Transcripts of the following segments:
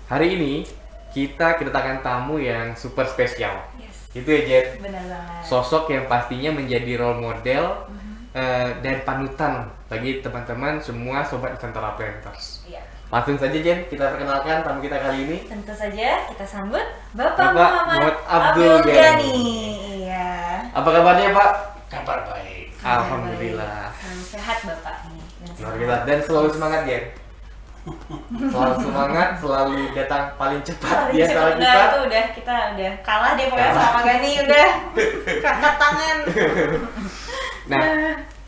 Hari ini kita kedatangan tamu yang super spesial. Yes. Itu ya Jen, Benar banget. sosok yang pastinya menjadi role model dan panutan bagi teman-teman semua sobat Nusantara Planters. Iya. Langsung saja Jen, kita perkenalkan tamu kita kali ini. Tentu saja kita sambut Bapak Bapak Muhammad Abdul Abdul Ghani. Ghani. Iya. Apa kabarnya Pak? Kabar baik. Alhamdulillah. Selalu sehat Bapak ini. Luar biasa dan selalu semangat Jen. Selalu semangat, selalu datang paling cepat Paling di cepat. antara Nah, kita. itu kita udah kalah deh pokoknya sama Gani, udah angkat tangan. Nah,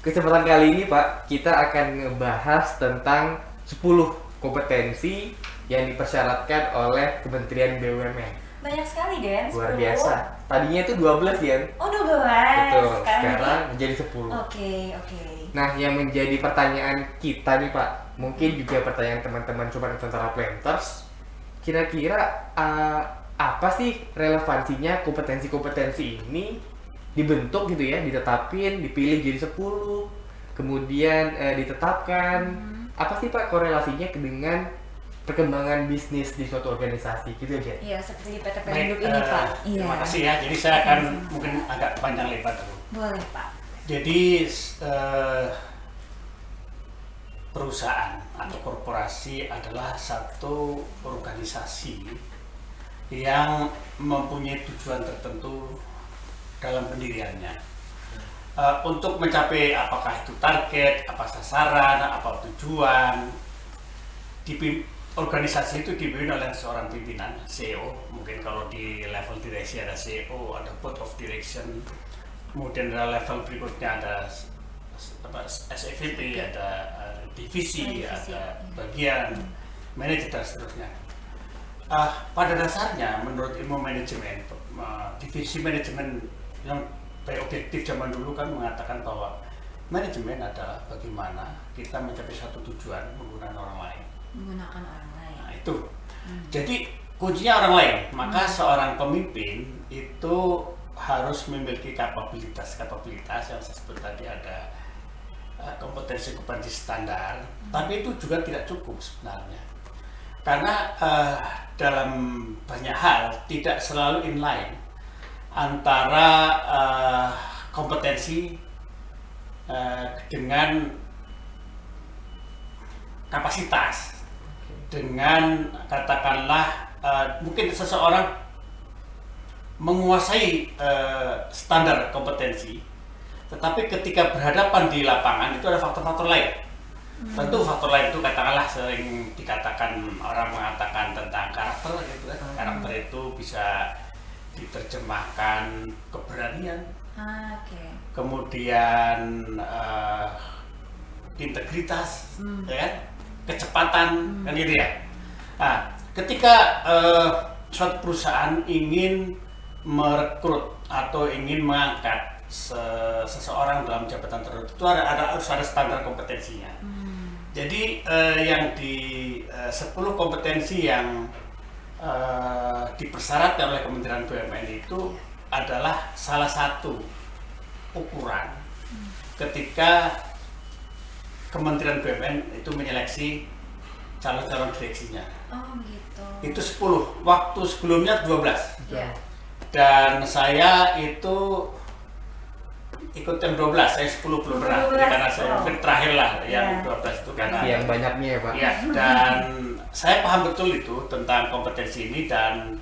kesempatan kali ini Pak, kita akan ngebahas tentang 10 kompetensi yang dipersyaratkan oleh Kementerian BUMN. Banyak sekali Den. Luar 10. biasa. Tadinya itu 12 ya. Oh 12. Betul. Sekarang Sekarang menjadi 10. Oke. Nah, yang menjadi pertanyaan kita nih Pak, mungkin juga pertanyaan teman-teman Sobat Nusantara Planters, kira-kira apa sih relevansinya kompetensi-kompetensi ini dibentuk gitu ya, ditetapin, dipilih jadi 10, kemudian ditetapkan. Apa sih Pak korelasinya dengan perkembangan bisnis di suatu organisasi gitu aja? Iya, seperti di PT Baik, Penduduk ini Pak. Terima kasih ya. Jadi saya akan mungkin agak panjang lebar dulu. Boleh Pak. Jadi perusahaan atau korporasi adalah satu organisasi yang mempunyai tujuan tertentu dalam pendiriannya. Untuk mencapai apakah itu target, apa sasaran, apa tujuan, organisasi itu dipimpin oleh seorang pimpinan, CEO. Mungkin kalau di level direksi ada CEO, ada board of direction. Kemudian ada level berikutnya ada SEVP, ada divisi, ada bagian manajer dan seterusnya. Pada dasarnya menurut ilmu manajemen, divisi manajemen yang objektif zaman dulu kan mengatakan bahwa manajemen adalah bagaimana kita mencapai satu tujuan menggunakan orang lain. Menggunakan orang lain. Nah itu, jadi kuncinya orang lain. Maka seorang pemimpin itu harus memiliki kapabilitas yang saya sebut tadi, ada kompetensi standar. Tapi itu juga tidak cukup sebenarnya, karena dalam banyak hal tidak selalu inline antara kompetensi dengan kapasitas. Dengan katakanlah mungkin seseorang menguasai standar kompetensi, tetapi ketika berhadapan di lapangan itu ada faktor-faktor lain. Tentu faktor lain itu katakanlah sering dikatakan, orang mengatakan tentang karakter gitu kan. Karakter itu bisa diterjemahkan keberanian, kemudian integritas, ya kan? Kecepatan, kan gitu ya. Nah, ketika suatu perusahaan ingin merekrut atau ingin mengangkat seseorang dalam jabatan tertentu, itu harus ada standar kompetensinya. Jadi yang di 10 kompetensi yang dipersyaratkan oleh Kementerian BUMN itu adalah salah satu ukuran ketika Kementerian BUMN itu menyeleksi calon-calon direksinya. Oh begitu. Itu 10, waktu sebelumnya 12. Iya. Dan saya itu ikut yang 12, saya 10 belum pernah. 12, Karena saya mungkin terakhir lah yang 12 itu karena Yang banyaknya ya Pak? ya, dan saya paham betul itu tentang kompetensi ini, dan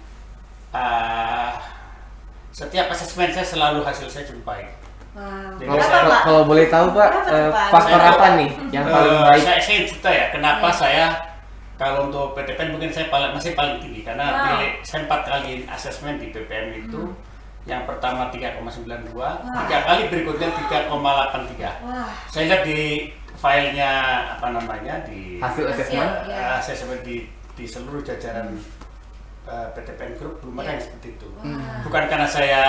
setiap asesmen saya selalu hasil saya cukup baik. Wow. Jadi Kenapa, saya- Pak? Kalau boleh tahu Pak, Kenapa tuh, Pak? faktor Saya- apa nih yang paling baik? Saya ingin cerita ya, kenapa Iya. saya kalau untuk PTPN mungkin saya masih paling tinggi, karena Wow. saya 4 kali asesmen di PPM itu. Yang pertama 3,92, Wah. 3 kali berikutnya 3,83. Wah. Saya lihat di filenya apa namanya di Hasil assessment? ya. assessment di seluruh jajaran PTPN Group belum ada yang seperti itu. Wah. Bukan karena saya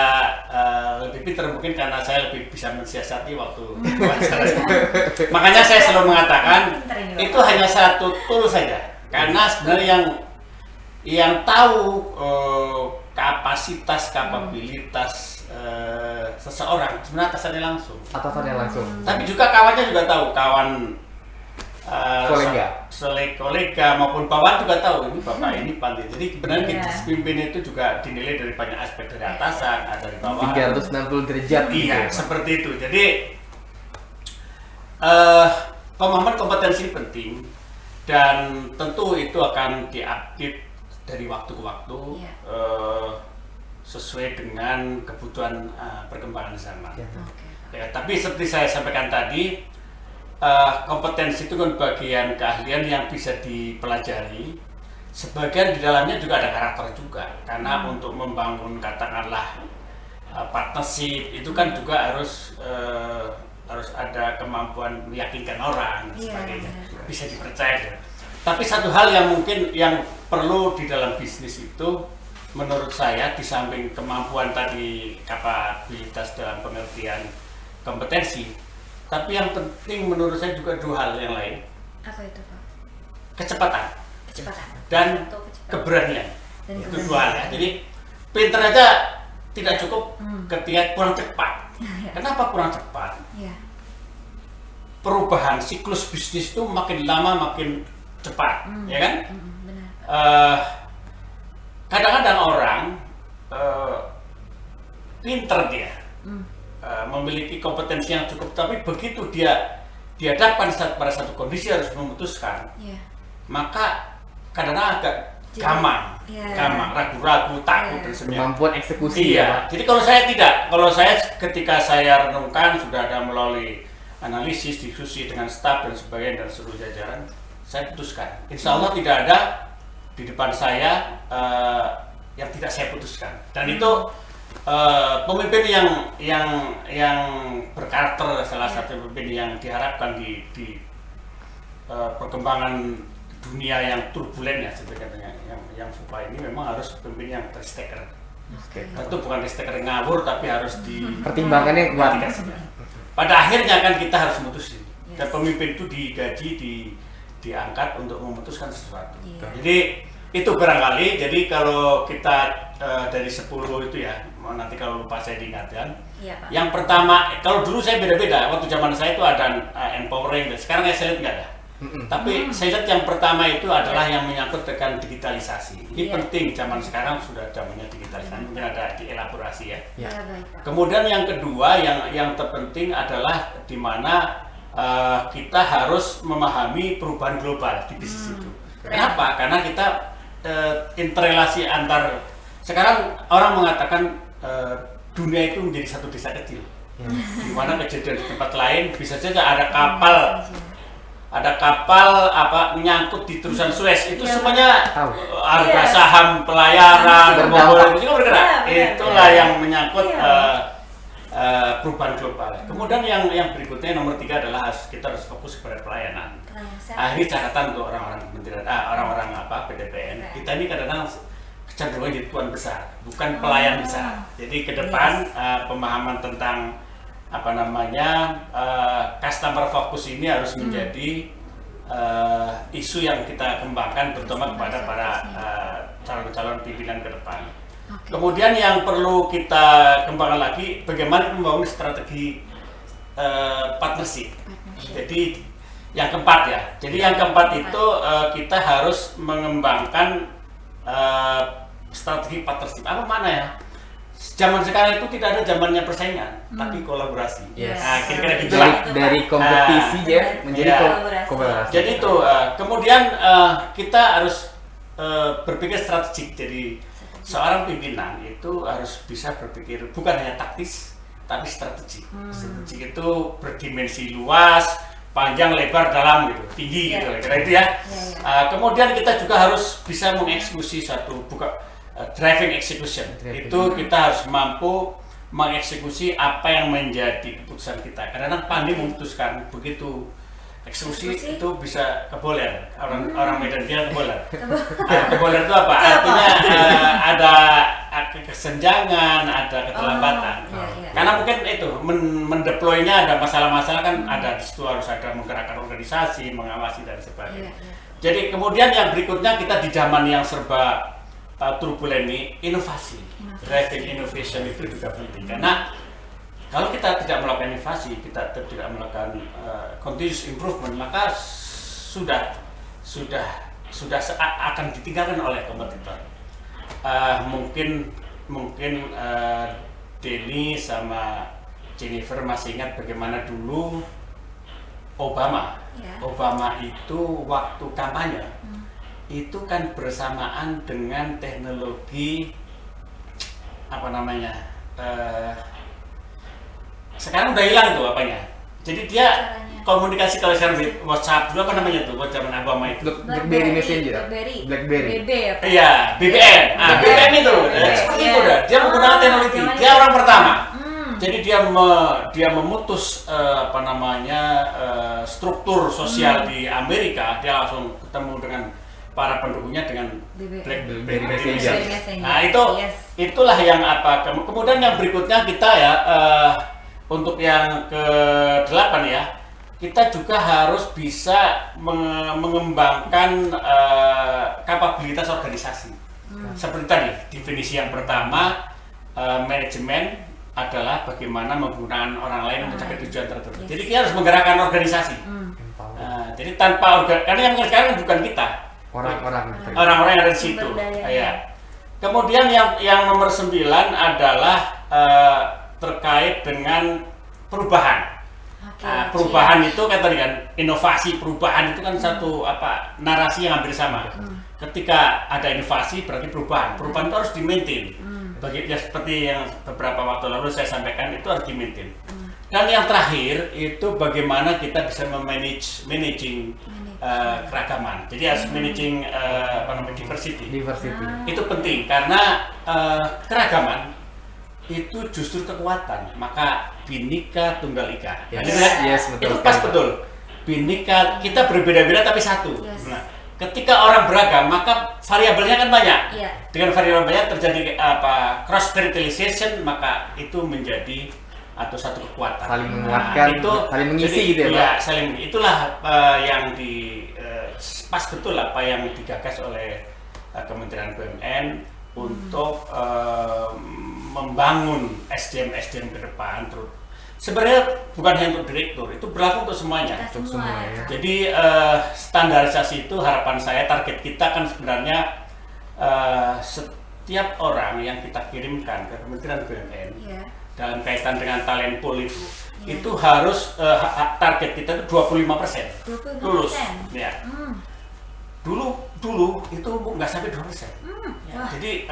lebih pintar, mungkin karena saya lebih bisa mensiasati waktu wawancara. Makanya saya selalu mengatakan Pintar ini, itu Bapak. hanya satu tool saja. Karena sebenarnya yang tahu kapasitas, kapabilitas seseorang sebenarnya atasannya langsung. Atasannya langsung. Tapi juga kawannya juga tahu, kawan kolega maupun bawahan juga tahu ini bapak ini pandai. Jadi sebenarnya pimpin itu juga dinilai dari banyak aspek, dari atasan, dari bawahan. 360 derajat. Iya, seperti itu. Jadi pemahaman kompetensi ini penting dan tentu itu akan diupdate dari waktu ke waktu sesuai dengan kebutuhan perkembangan zaman. Ya, tapi seperti saya sampaikan tadi, kompetensi itu kan bagian keahlian yang bisa dipelajari. Sebagian di dalamnya juga ada karakter juga, karena untuk membangun katakanlah partnership itu kan juga harus ada kemampuan meyakinkan orang dan sebagainya, bisa dipercaya. Tapi satu hal yang mungkin yang perlu di dalam bisnis itu, menurut saya, di samping kemampuan tadi, kapabilitas dalam pengertian kompetensi, tapi yang penting menurut saya juga dua hal yang lain. Apa itu, Pak? Kecepatan dan Kecepatan. keberanian. Itu dua hal ya. Jadi pinter aja tidak cukup ketika kurang cepat. Kenapa kurang cepat? Perubahan siklus bisnis itu makin lama makin cepat, ya kan? Benar. Kadang-kadang orang pinter dia, memiliki kompetensi yang cukup, tapi begitu dia dihadapkan pada satu kondisi harus memutuskan, maka kadang-kadang agak gamang, ragu-ragu, takut dan sebagainya. Kemampuan eksekusi. Iya. Jadi kalau saya tidak, ketika saya renungkan sudah ada melalui analisis, diskusi dengan staf dan sebagainya dan seluruh jajaran, saya putuskan. Insya Allah tidak ada di depan saya yang tidak saya putuskan. Dan itu pemimpin yang berkarakter, salah satu pemimpin yang diharapkan di perkembangan dunia yang turbulen ya, sebenarnya yang FUPA ini memang harus pemimpin yang risk-taker. Tentu bukan risk-taker ngawur, tapi harus pertimbangannya kuat. Pada akhirnya kan kita harus memutuskan. Dan pemimpin itu digaji, diangkat untuk memutuskan sesuatu. Jadi itu barangkali. Jadi kalau kita dari 10 itu ya, nanti kalau lupa saya diingatkan. Yang pertama, kalau dulu saya beda-beda. Waktu zaman saya itu ada empowering, dan sekarang saya lihat nggak ada. Tapi saya lihat yang pertama itu adalah yang menyangkut dengan digitalisasi. Ini penting, zaman sekarang sudah zamannya digitalisasi, mungkin ada dielaborasi ya. Kemudian yang kedua yang terpenting adalah di mana kita harus memahami perubahan global di bisnis itu. Kenapa? Karena kita interrelasi antar, sekarang orang mengatakan dunia itu menjadi satu desa kecil. Di mana kejadian di tempat lain bisa saja ada kapal menyangkut di terusan Suez, itu semuanya harga saham, pelayaran, mobil itu bergerak. Itulah yang menyangkut perubahan global. Kemudian yang berikutnya nomor 3 adalah kita harus fokus kepada pelayanan. Ini catatan untuk orang-orang kementerian, PDPN. Kita ini kadang-kadang kecenderungan jadi tuan besar, bukan pelayan besar. Jadi ke depan pemahaman tentang customer focus ini harus menjadi isu yang kita kembangkan, terutama kepada para calon-calon pimpinan ke depan. Kemudian yang perlu kita kembangkan lagi, bagaimana membangun strategi partnership. Jadi yang keempat ya. Jadi yang keempat itu kita harus mengembangkan strategi partnership. Apa mana ya? Zaman sekarang itu tidak ada zamannya persaingan, tapi kolaborasi. Nah, kira-kira gitu lah. Dari kompetisi menjadi kolaborasi. Jadi itu kemudian kita harus berpikir strategik. Jadi seorang pimpinan itu harus bisa berpikir bukan hanya taktis, tapi strategik. Strategik itu berdimensi luas, panjang, lebar, dalam gitu, tinggi gitu, kira-kira itu ya. Kemudian kita juga harus bisa mengeksekusi driving execution. Itu kita harus mampu mengeksekusi apa yang menjadi keputusan kita. Kadang-kadang pandai memutuskan, begitu eksekusi itu bisa keboler. Orang Medan bilang keboler. Keboler itu apa? Artinya ada kesenjangan, ada keterlambatan. Karena mungkin itu mendeploynya ada masalah-masalah kan, ada di situ harus ada menggerakkan organisasi, mengawasi dan sebagainya. Jadi kemudian yang berikutnya, kita di zaman yang serba turbulen ini, inovasi. Driving innovation itu juga penting. Karena kalau kita tidak melakukan inovasi, kita tidak melakukan continuous improvement, maka akan ditinggalkan oleh kompetitor. Mungkin Denny sama Jennifer masih ingat bagaimana dulu Obama. Ya. Obama itu waktu kampanye itu kan bersamaan dengan teknologi apa namanya? Sekarang udah hilang tuh apanya. Jadi dia Caranya. komunikasi kalau sekarang di WhatsApp dulu apa namanya tuh buat zaman Obama itu. BlackBerry Messenger. BB ya, Pak? Iya, BBM. Nah, BBM itu seperti itu dah. Dia menggunakan teknologi. Dia orang pertama. Jadi dia memutus struktur sosial di Amerika. Dia langsung ketemu dengan para pendukungnya dengan BlackBerry Messenger. Nah itulah yang kemudian yang berikutnya kita ya untuk yang ke-8 ya, kita juga harus bisa mengembangkan kapabilitas organisasi. Seperti tadi definisi yang pertama, manajemen adalah bagaimana menggunakan orang lain untuk mencapai tujuan tertentu. Jadi kita harus menggerakkan organisasi. Jadi tanpa karena yang mengerjakan bukan kita, orang-orang yang ada di situ. Ya. Kemudian yang nomor 9 adalah terkait dengan perubahan. Perubahan itu kan tadi kan inovasi, perubahan itu kan satu narasi yang hampir sama. Ketika ada inovasi berarti perubahan itu harus di-maintain. Seperti yang beberapa waktu lalu saya sampaikan, itu harus di-maintain. Dan yang terakhir itu bagaimana kita bisa managing keragaman. Jadi harus managing diversity. Itu penting karena keragaman itu justru kekuatan. Maka Bhinneka Tunggal Ika. Betul. Itu pas betul. Bhinneka, kita berbeda-beda tapi satu. Nah, ketika orang beragam maka variabelnya kan banyak. Dengan variabel banyak terjadi cross fertilization, maka itu menjadi atau satu kekuatan. Saling menguatkan, saling mengisi gitu ya, Pak. Itulah yang pas betul apa yang digagas oleh Kementerian BUMN untuk membangun SDM ke depan. Terus sebenarnya bukan hanya untuk direktur, itu berlaku untuk semuanya. Jadi standarisasi itu harapan saya, target kita kan sebenarnya setiap orang yang kita kirimkan ke Kementerian BUMN dalam kaitan dengan talent pool itu harus target kita itu 25% lulus. Ya. Dulu itu nggak sampai 2%. Jadi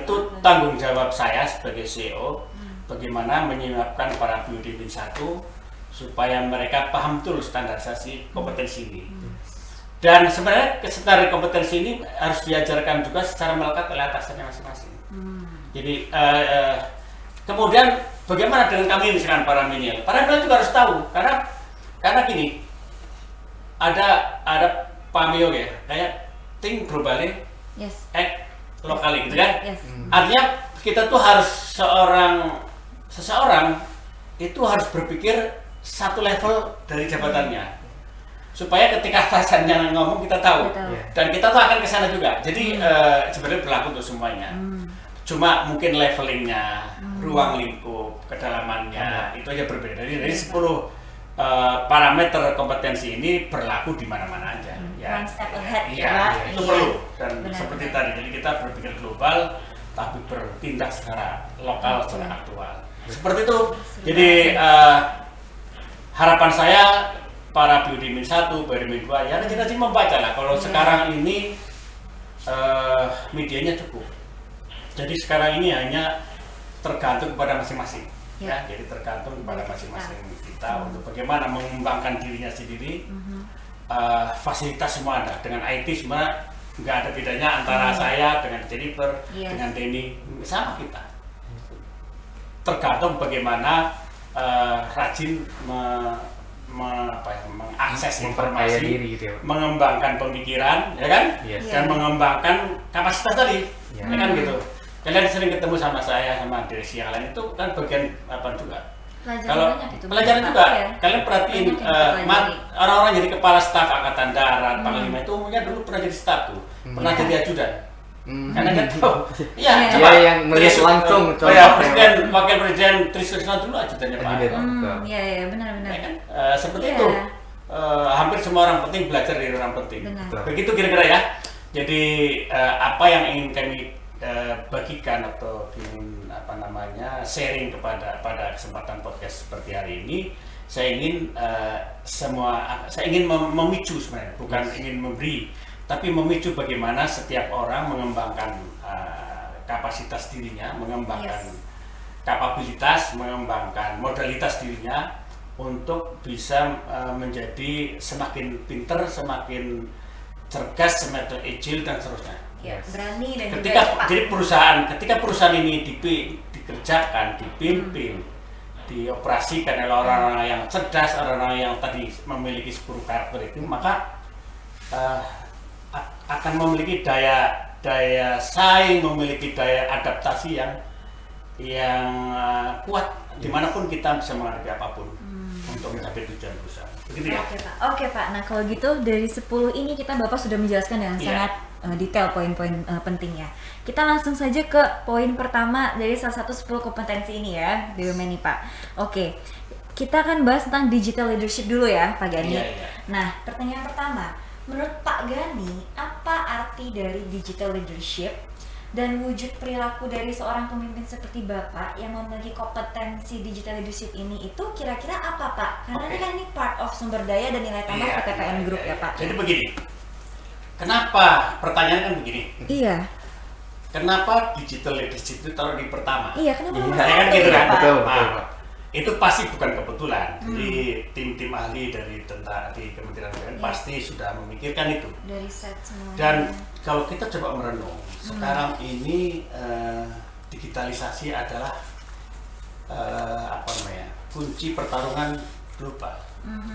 itu tanggung jawab saya sebagai CEO, bagaimana menyiapkan para BUD Min 1 supaya mereka paham betul standarisasi kompetensi ini. Dan sebenarnya standar kompetensi ini harus diajarkan juga secara melekat oleh atasannya masing-masing. Jadi kemudian bagaimana dengan kami misalkan para milenial? Para milenial juga harus tahu karena gini, ada PAMIO ya, kayak think globally, act locally gitu kan? Artinya kita tuh harus seseorang itu harus berpikir satu level dari jabatannya, supaya ketika atasannya ngomong kita tahu. Dan kita tuh akan ke sana juga. Jadi sebenarnya berlaku untuk semuanya. Cuma mungkin levelingnya, ruang lingkup, kedalamannya itu aja berbeda. Dari 10 parameter kompetensi ini berlaku di mana-mana aja. One step ahead. Itu perlu. Dan seperti tadi, jadi kita berpikir global, tapi bertindak secara lokal, secara aktual. Seperti itu. Jadi harapan saya para BUD Min 1, BUD Min 2 ya rajin-rajin membaca lah. Kalau sekarang ini medianya cukup. Jadi sekarang ini hanya tergantung kepada masing-masing. Ya, jadi tergantung kepada masing-masing kita untuk bagaimana mengembangkan dirinya sendiri. Fasilitas semua ada, dengan IT semua nggak ada bedanya antara saya dengan Jennifer, dengan Denny, sama kita. Tergantung bagaimana rajin mengakses informasi, diri, gitu ya, mengembangkan pemikiran, ya kan, dan mengembangkan kapasitas tadi, ya kan gitu. Kalian sering ketemu sama saya, sama direksi yang lain, itu kan bagian apa juga. Pelajaran juga, kalian perhatiin orang-orang jadi kepala staf Angkatan Darat, Panglima itu umumnya dulu pernah jadi staf tuh, pernah jadi ajudan. Karena kan tahu, coba yang melihat langsung. Presiden, wakil presiden Trisno dulu ajudannya Pak. Iya benar-benar. Ya kan? Seperti itu. hampir semua orang penting belajar dari orang penting. Benar. Begitu kira-kira ya. Jadi apa yang ingin kami bagikan atau ingin sharing pada kesempatan podcast seperti hari ini, saya ingin memicu sebenarnya, bukan ingin memberi, tapi memicu bagaimana setiap orang mengembangkan kapasitas dirinya, mengembangkan kapabilitas, mengembangkan modalitas dirinya untuk bisa menjadi semakin pinter, semakin cerdas, semakin agile dan seterusnya. Ya, berani dan Ketika juga cepat. jadi ketika perusahaan ini dikerjakan, dipimpin, dioperasikan oleh orang-orang yang cerdas, orang-orang yang tadi memiliki 10 karakter itu, maka akan memiliki daya saing, memiliki daya adaptasi yang kuat dimanapun kita bisa menghadapi apapun untuk mencapai tujuan perusahaan. Begitu ya? Oke Pak. Nah kalau gitu dari 10 ini kita Bapak sudah menjelaskan dengan sangat detail poin-poin pentingnya. Kita langsung saja ke poin pertama dari salah satu 10 kompetensi ini ya, BUMN nih Pak. Oke, kita akan bahas tentang digital leadership dulu ya Pak Gani. Iya. Nah pertanyaan pertama, menurut Pak Gani apa arti dari digital leadership dan wujud perilaku dari seorang pemimpin seperti Bapak yang memiliki kompetensi digital leadership ini itu kira-kira apa Pak? Karena ini kan ini part of sumber daya dan nilai tambah PTPN Group ya Pak. Jadi begini, kenapa pertanyaan kan begini? Iya. Kenapa digital leadership itu taruh di pertama? Iya, kenapa nomor Saya kan satu gitu ya, kan? Pak? Betul, Nah, itu pasti bukan kebetulan. Jadi tim-tim ahli dari tentang di Kementerian BUMN pasti sudah memikirkan itu. Dari set semua. Dan kalau kita coba merenung, sekarang ini digitalisasi adalah kunci pertarungan global.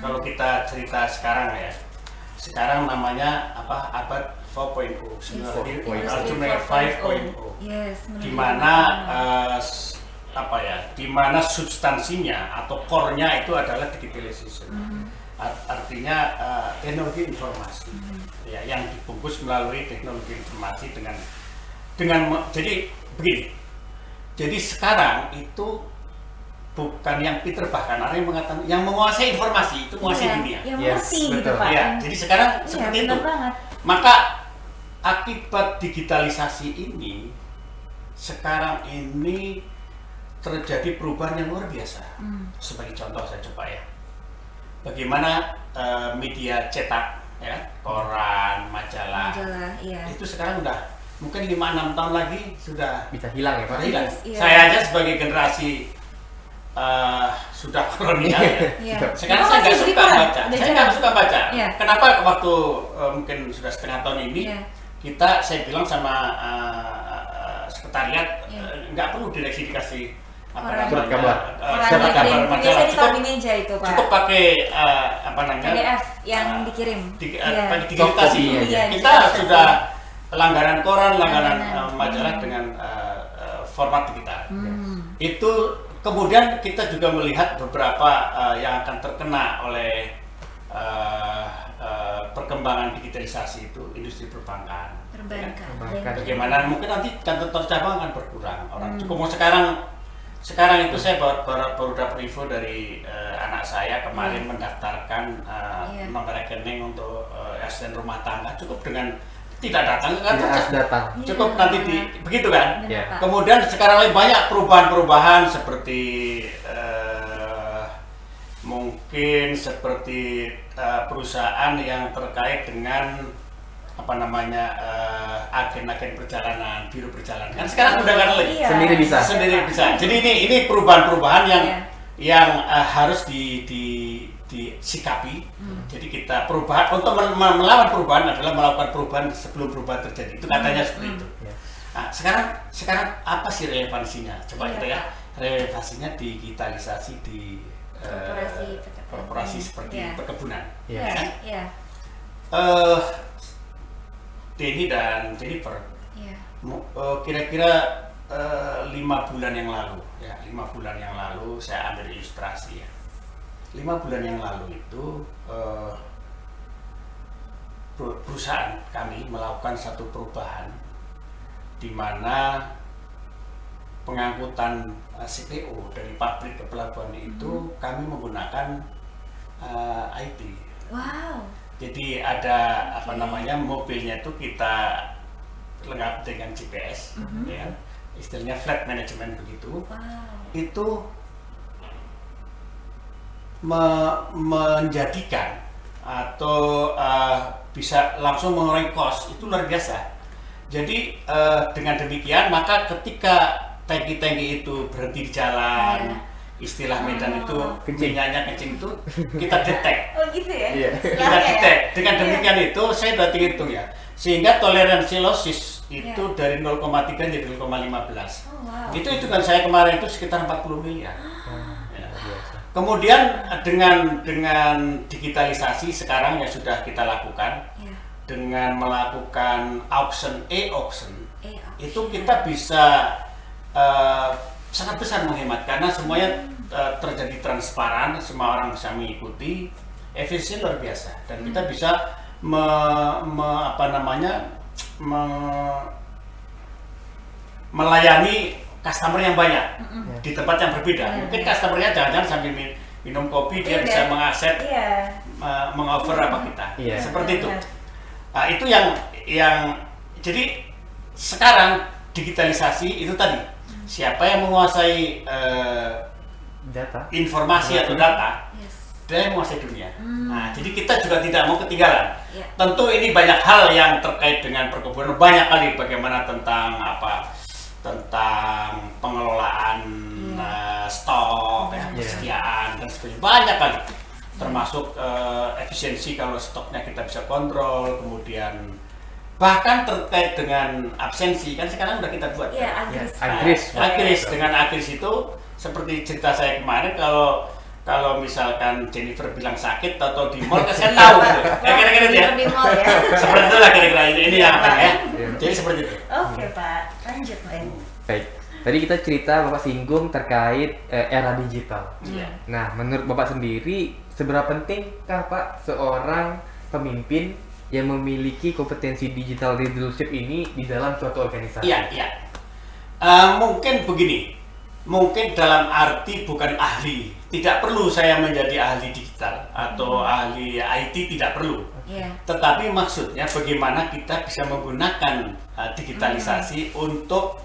Kalau kita cerita sekarang ya, sekarang namanya abad 4.0, sebenarnya 5.0, Yes, di mana di mana substansinya atau core-nya itu adalah digitalization. Artinya teknologi informasi ya, yang dibungkus melalui teknologi informasi jadi begini. Jadi sekarang itu bukan yang pinter, bahkan ada yang mengatakan yang menguasai informasi itu menguasai dunia. Yang Yes, ngerti gitu betul. Pak. Ya, jadi sekarang seperti itu. Benar banget. Maka akibat digitalisasi ini sekarang ini terjadi perubahan yang luar biasa. Sebagai contoh saya coba ya, bagaimana media cetak, ya, koran, majalah, Iya. itu sekarang udah mungkin 5-6 tahun lagi sudah Bisa hilang ya Pak? hilang. Iya. Saya aja sebagai generasi sudah kolonial ya. Iya. Sekarang Bapak saya nggak masih beli suka koran? baca. Udah Saya jarang? nggak suka baca. Iya. Kenapa waktu mungkin sudah setengah tahun ini Iya. saya bilang sama sekretariat nggak perlu direksi dikasih Koran. Surat kabar. surat kabar majalah. Biasanya ditaruh di meja itu Pak. Cukup pakai PDF yang dikirim. Iya. pakai digitalisasi. Iya, Kita digitalisasi. sudah langganan koran, langganan Langganan. majalah dengan format digital. Itu kemudian kita juga melihat beberapa yang akan terkena oleh perkembangan digitalisasi itu industri perbankan. Perbankan. Perbankan. Bagaimana mungkin nanti kantor cabang akan berkurang orang. Cukup mau sekarang itu saya baru dapat info dari anak saya kemarin mendaftarkan nomor rekening untuk asisten rumah tangga, cukup dengan tidak datang ke kantor Tidak harus cabang. datang. Cukup nanti begitu kan. Benar, Ya. Pak. Kemudian sekarang lagi banyak perubahan-perubahan seperti mungkin seperti perusahaan yang terkait dengan agen-agen perjalanan, biro perjalanan. Kan sekarang udah kan lagi Iya. Sendiri bisa. sendiri bisa. Jadi ini perubahan-perubahan yang harus disikapi. Jadi kita perubahan untuk melawan perubahan adalah melakukan perubahan sebelum perubahan terjadi. Itu katanya seperti itu. Ya. Nah, sekarang apa sih relevansinya? Coba Iya, kita ya. Pak. Relevansinya digitalisasi di korporasi seperti Iya. perkebunan. Iya. Iya. Denny dan Jennifer Iya. kira-kira 5 bulan yang lalu, ya 5 bulan yang lalu saya ambil ilustrasi ya. 5 bulan yang lalu itu perusahaan kami melakukan satu perubahan di mana pengangkutan CPO dari pabrik ke pelabuhan itu kami menggunakan IT, Wow. Jadi ada apa namanya, mobilnya itu kita lengkap dengan GPS, ya, istilahnya fleet management begitu. Wow. Itu menjadikan atau bisa langsung mengurangi cost itu luar biasa. Jadi dengan demikian maka ketika tangki-tangki itu berhenti di jalan, istilah Medan itu minyaknya kencing itu kita detek. Oh gitu ya? Iya. Kita detek. Dengan demikian itu saya sudah hitung ya. Sehingga toleransi losses itu dari 0,3 jadi 0,15. Oh, wow. Itu hitungan saya kemarin itu sekitar 40 miliar. Ya. Biasa. Kemudian dengan digitalisasi sekarang yang sudah kita lakukan, dengan melakukan auction, e-auction, itu kita bisa sangat besar menghemat karena semuanya terjadi transparan, semua orang bisa mengikuti, efisien luar biasa, dan kita bisa melayani customer yang banyak di tempat yang berbeda. Mungkin customernya jangan-jangan sambil minum kopi dia bisa mengakses, mengoffer apa kita, seperti itu. Nah, itu yang jadi sekarang digitalisasi itu tadi, siapa yang menguasai Data. informasi atau data, dia yang menguasai dunia. Nah, jadi kita juga tidak mau ketinggalan. Tentu ini banyak hal yang terkait dengan perkebunan, banyak kali bagaimana tentang pengelolaan stok, persediaan dan sebagainya, banyak kali. Termasuk efisiensi kalau stoknya kita bisa kontrol, kemudian bahkan terkait dengan absensi kan sekarang udah kita buat. Agris dengan Agris itu seperti cerita saya kemarin, kalau misalkan Jennifer bilang sakit atau di mall, saya tahu gitu. Kira-kira ya. Di mall ya. Seperti itulah kira-kira ini yang apa ya. Jadi seperti itu. Oke Pak, lanjut Pak. Baik. Tadi kita cerita Bapak singgung terkait era digital. Nah, menurut Bapak sendiri seberapa pentingkah Pak seorang pemimpin yang memiliki kompetensi digital leadership ini di dalam suatu organisasi? Iya. Mungkin begini. Mungkin dalam arti bukan ahli, tidak perlu saya menjadi ahli digital atau ahli IT, tidak perlu. Tetapi maksudnya bagaimana kita bisa menggunakan digitalisasi untuk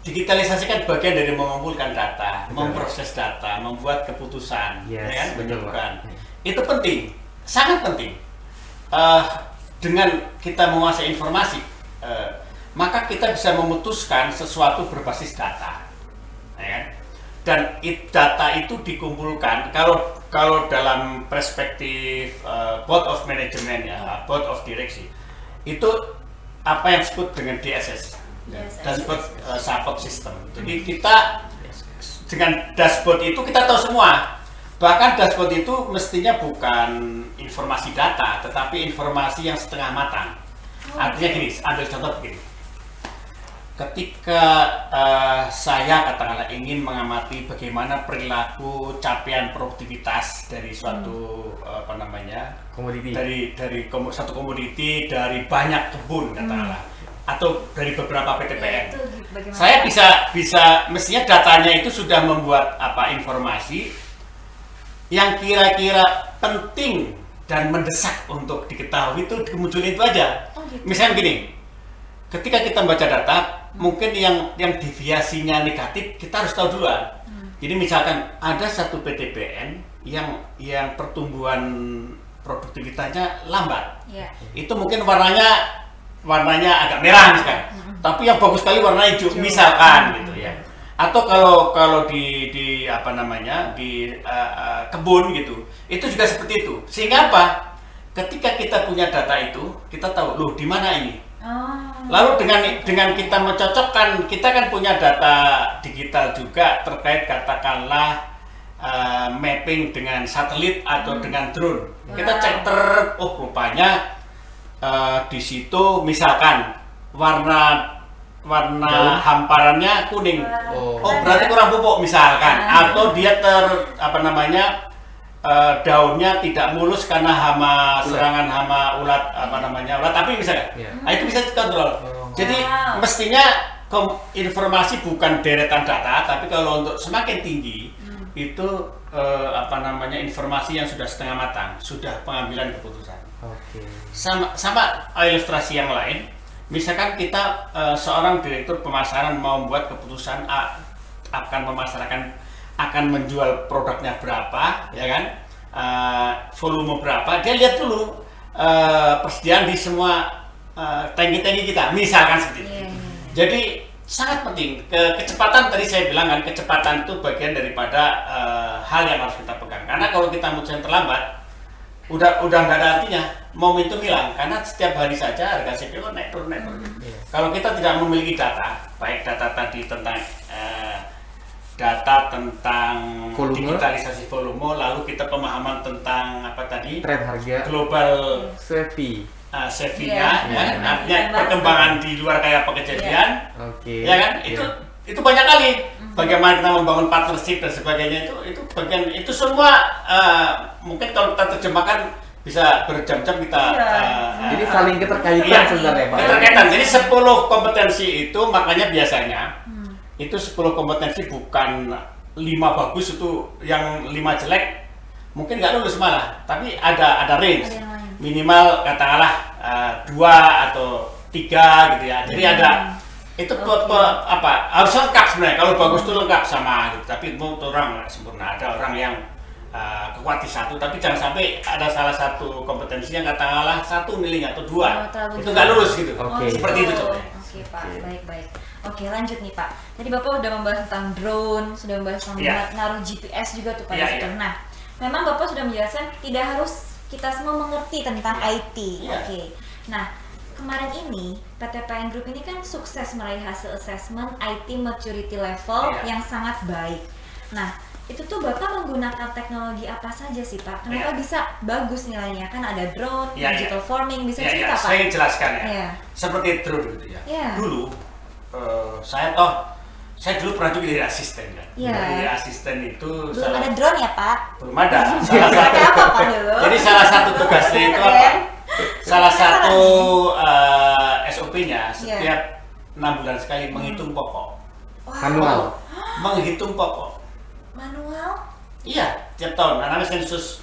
digitalisasi kan bagian dari mengumpulkan data, memproses data, membuat keputusan, menentukan. Itu penting, sangat penting. Dengan kita menguasai informasi, maka kita bisa memutuskan sesuatu berbasis data. Dan data itu dikumpulkan kalau dalam perspektif board of management board of direction itu apa yang disebut dengan DSS, dashboard support system. Jadi kita dengan dashboard itu kita tahu semua, bahkan dashboard itu mestinya bukan informasi data tetapi informasi yang setengah matang. Artinya gini, ambil contoh begini. Ketika saya katakanlah ingin mengamati bagaimana perilaku capaian produktivitas dari suatu komoditi, dari satu komoditi dari banyak kebun katakanlah, atau dari beberapa PTPN, saya bisa mestinya datanya itu sudah membuat informasi yang kira-kira penting dan mendesak untuk diketahui, itu kemunculan itu aja. Misalnya gini, ketika kita membaca data, mungkin yang deviasinya negatif kita harus tahu duluan. Jadi misalkan ada satu PTPN yang pertumbuhan produktivitasnya lambat, itu mungkin warnanya agak merah misalkan, tapi yang bagus sekali warna hijau misalkan gitu ya. Atau kalau di kebun gitu, itu juga seperti itu. Sehingga apa? Ketika kita punya data itu, kita tahu loh di mana ini. Lalu dengan kita mencocokkan, kita kan punya data digital juga terkait katakanlah mapping dengan satelit atau dengan drone. Kita cek rupanya di situ misalkan warna hamparannya kuning. Berarti kurang pupuk misalkan, atau dia daunnya tidak mulus karena serangan hama ulat ulat api misalnya. Nah, itu bisa dikontrol. Jadi mestinya informasi bukan deretan data, tapi kalau untuk semakin tinggi itu informasi yang sudah setengah matang, sudah pengambilan keputusan. Oke. Sama ilustrasi yang lain, misalkan kita seorang direktur pemasaran mau membuat keputusan akan memasarkan, akan menjual produknya berapa, ya kan, volume berapa, dia lihat dulu persediaan di semua tangki-tangki kita, misalkan seperti itu. Jadi sangat penting kecepatan, tadi saya bilang kan, kecepatan itu bagian daripada hal yang harus kita pegang, karena kalau kita mutusin terlambat, udah nggak ada artinya, momentum hilang, karena setiap hari saja harga CPO naik turun. Kalau kita tidak memiliki data, baik data tadi tentang volume, digitalisasi volume, lalu kita pemahaman tentang apa tadi, tren harga, global safety-nya, artinya perkembangan di luar kayak apa kejadian, ya kan, itu banyak kali. Bagaimana kita membangun partnership dan sebagainya, itu bagian, itu semua mungkin kalau kita terjemahkan bisa berjam-jam kita. Jadi saling keterkaitan sebenarnya Pak. Keterkaitan. Jadi 10 kompetensi itu makanya biasanya itu 10 kompetensi bukan 5 bagus, itu yang 5 jelek mungkin nggak lulus malah, tapi ada range minimal katakanlah 2 atau 3 gitu ya. Jadi ada itu harus lengkap sebenarnya. Kalau bagus itu lengkap sama gitu. Tapi itu orang nggak sempurna. Ada orang yang kuat di satu, tapi jangan sampai ada salah satu kompetensinya katakanlah 1 nilai atau 2 itu nggak lulus gitu. Seperti itu contohnya. Oke Pak, baik. Oke, lanjut nih Pak. Tadi Bapak udah membahas tentang drone, sudah membahas tentang naruh GPS juga tuh Pak. Nah, memang Bapak sudah menjelaskan tidak harus kita semua mengerti tentang IT. Oke. Nah, kemarin ini PT PN Group ini kan sukses meraih hasil assessment IT maturity level yang sangat baik. Nah, itu tuh Bapak menggunakan teknologi apa saja sih Pak? Kenapa bisa bagus nilainya? Kan ada drone, digital farming, bisa cerita Pak? Saya jelaskan ya. Seperti drone gitu ya. Dulu saya dulu pernah juga jadi asisten kan. Jadi asisten itu belum ada drone ya Pak? Belum ada. Jadi salah satu tugasnya itu apa? Salah satu SOP-nya setiap 6 bulan sekali menghitung pokok. Manual. Menghitung pokok. Manual? Iya, tiap tahun. Namanya sensus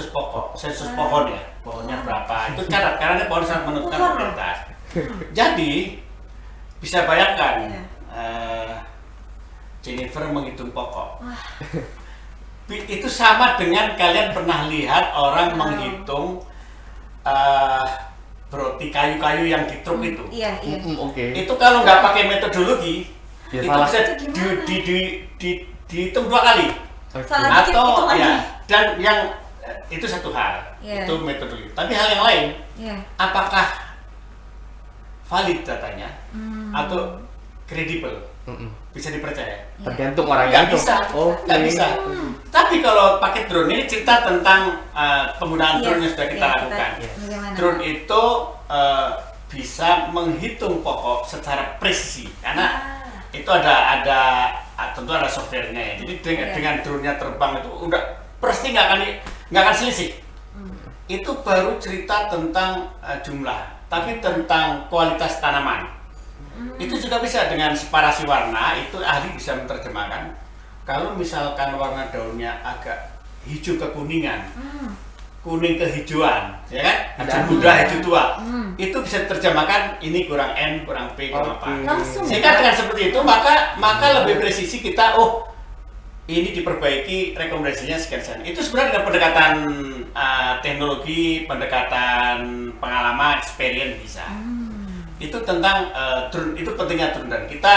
pokok, sensus pohon ya. Pohonnya berapa? Itu catat karena pohon sangat menentukan kualitas. Jadi bisa bayangkan Jennifer menghitung pokok. Itu sama dengan kalian pernah lihat orang menghitung roti kayu-kayu yang di truk itu. Itu kalau nggak pakai metodologi, itu bisa dihitung 2 kali. Atau dan yang itu satu hal, itu metodologi. Tapi hal yang lain, apakah valid datanya atau kredibel, bisa dipercaya? Tergantung orangnya. Nggak bisa. Tapi kalau pakai drone, ini cerita tentang penggunaan drone yang sudah kita lakukan. Drone itu bisa menghitung pokok secara presisi, karena itu ada tentu ada softwarenya ya. Jadi dengan drone-nya terbang itu udah pasti nggak akan selisih. Itu baru cerita tentang jumlah, tapi tentang kualitas tanaman. Itu juga bisa dengan separasi warna, itu ahli bisa menerjemahkan. Kalau misalkan warna daunnya agak hijau kekuningan, kuning kehijauan, ya kan? Hijau muda, hijau tua. Itu bisa diterjemahkan ini kurang N, kurang P, kurang apa. Sehingga dengan seperti itu maka lebih presisi kita, ini diperbaiki, rekomendasinya sekian. Itu sebenarnya dengan pendekatan teknologi, pendekatan pengalaman, experience bisa. Itu tentang drone, itu pentingnya drone, dan kita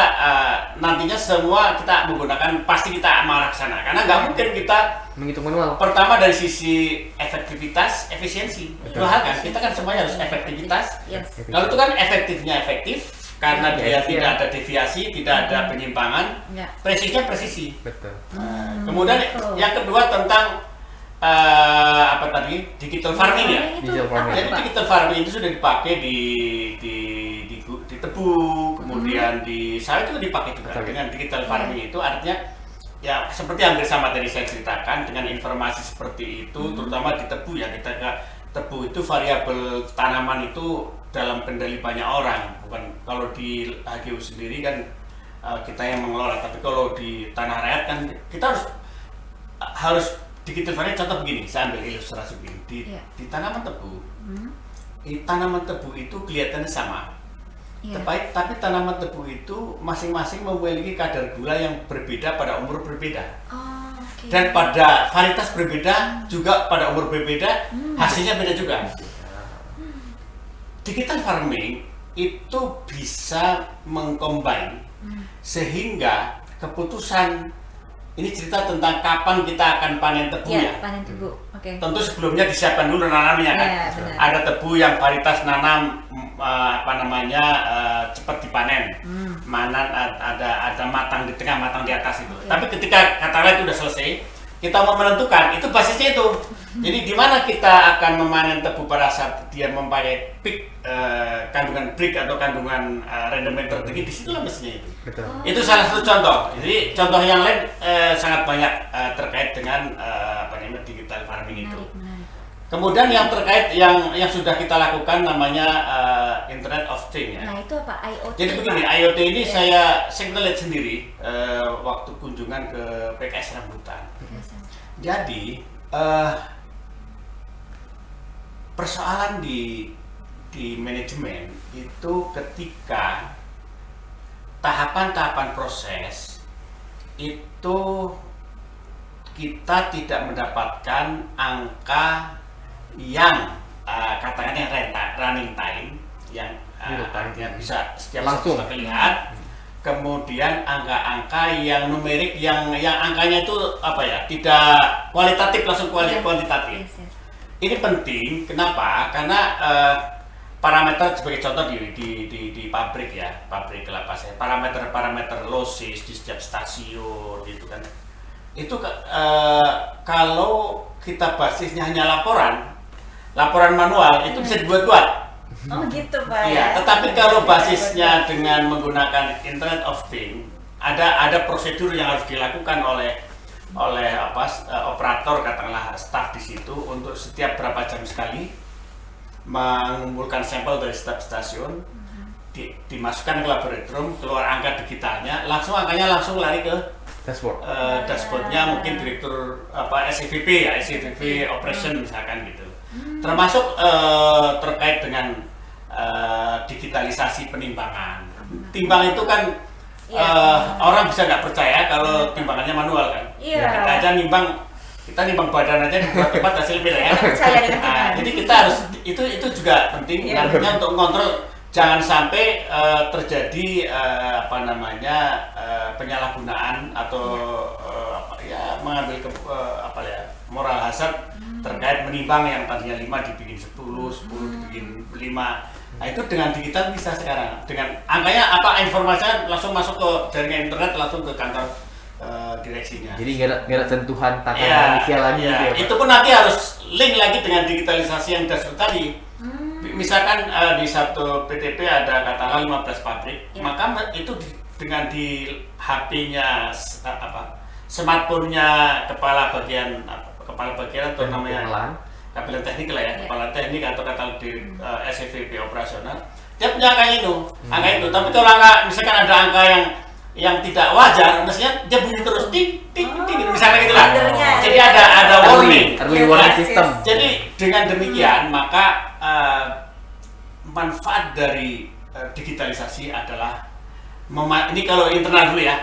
nantinya semua kita menggunakan, pasti kita marah ke sana, karena nggak mungkin kita menghitung manual. Pertama dari sisi efektivitas, efisiensi, dua hal kan, kita kan semuanya harus efektivitas. Kalau itu kan efektifnya efektif, karena dia tidak ada deviasi, tidak ada penyimpangan, presisinya presisi. Betul. Kemudian yang kedua tentang digital farming ya. Jadi digital farming itu sudah dipakai di tebu, kemudian di sawit itu dipakai juga. Dengan digital farming itu artinya ya seperti yang bersama tadi saya ceritakan, dengan informasi seperti itu, terutama di tebu ya, kita tebu itu variabel tanaman itu dalam kendali banyak orang, bukan kalau di HGU sendiri kan kita yang mengelola, tapi kalau di tanah rakyat kan kita harus harus digital farming. Contoh begini, saya ambil ilustrasi begini di tanaman tebu. Tanaman tebu itu kelihatannya sama. Tapi tanaman tebu itu masing-masing memiliki kadar gula yang berbeda pada umur berbeda. Dan pada varietas berbeda juga pada umur berbeda, hasilnya beda juga. Digital farming itu bisa mengcombine sehingga keputusan, ini cerita tentang kapan kita akan panen tebu ya. Panen tebu. Tentu sebelumnya disiapkan dulu nanamnya kan. Ada tebu yang varietas nanam cepat dipanen. Ada matang di tengah, matang di atas itu. Tapi ketika katakanlah itu udah selesai, kita mau menentukan itu basisnya itu. Jadi di mana kita akan memanen tebu pada saat dia mempunyai peak kandungan brick atau kandungan rendemen tertinggi, disitulah mestinya itu. Betul. Itu salah satu contoh. Jadi contoh yang lain sangat banyak terkait dengan digital farming itu. Kemudian yang terkait yang sudah kita lakukan namanya Internet of Things ya. Nah itu apa? IoT. Jadi begini, IoT ini saya lihat sendiri waktu kunjungan ke PKS Rambutan. Jadi persoalan di manajemen itu ketika tahapan-tahapan proses itu kita tidak mendapatkan angka yang katakannya running time yang artinya bisa setiap langsung terlihat. Kemudian angka-angka yang numerik yang angkanya itu tidak kualitatif langsung kuantitatif. Ini penting, kenapa? Karena parameter sebagai contoh di pabrik ya, pabrik kelapa sawit, parameter losis di setiap stasiun gitu kan. Itu kalau kita basisnya hanya laporan manual itu bisa dibuat-buat. Oh gitu Pak. Iya, tetapi kalau basisnya dengan menggunakan Internet of Things, ada prosedur yang harus dilakukan oleh operator, katakanlah staff di situ, untuk setiap berapa jam sekali mengumpulkan sampel dari setiap stasiun, dimasukkan ke laboratorium, keluar angka digitalnya, angkanya langsung lari ke dashboardnya mungkin direktur SCVP ya, SCVP operation misalkan gitu. Termasuk terkait dengan digitalisasi penimbangan. Timbang itu kan orang bisa nggak percaya kalau timbangannya manual kan. Kita nimbang badan aja di beberapa tempat hasilnya beda ya. Jadi kita harus itu juga penting nantinya untuk mengontrol jangan sampai terjadi penyalahgunaan atau mengambil moral hazard terkait menimbang yang tadinya 5 dibikin 10 dibikin 5. Nah itu dengan digital bisa sekarang, dengan angkanya informasinya langsung masuk ke jaringan internet, langsung ke kantor direksinya. Jadi nggak ada sentuhan tangan manusia lagi gitu ya, itu pun nanti harus link lagi dengan digitalisasi yang dashboard tadi. Misalkan di satu PTP ada katakanlah 15 pabrik, maka itu dengan di HP-nya smartphone-nya kepala bagian atau namanya kabinet teknik lah ya, kepala teknik atau kata di SCVP operasional, dia punya angka itu. Tapi kalau misalkan ada angka yang tidak wajar, mestinya dia bunyi terus ting misalnya gitu lah. Jadi ada warning, early warning system. Jadi dengan demikian maka manfaat dari digitalisasi adalah ini kalau internal dulu ya.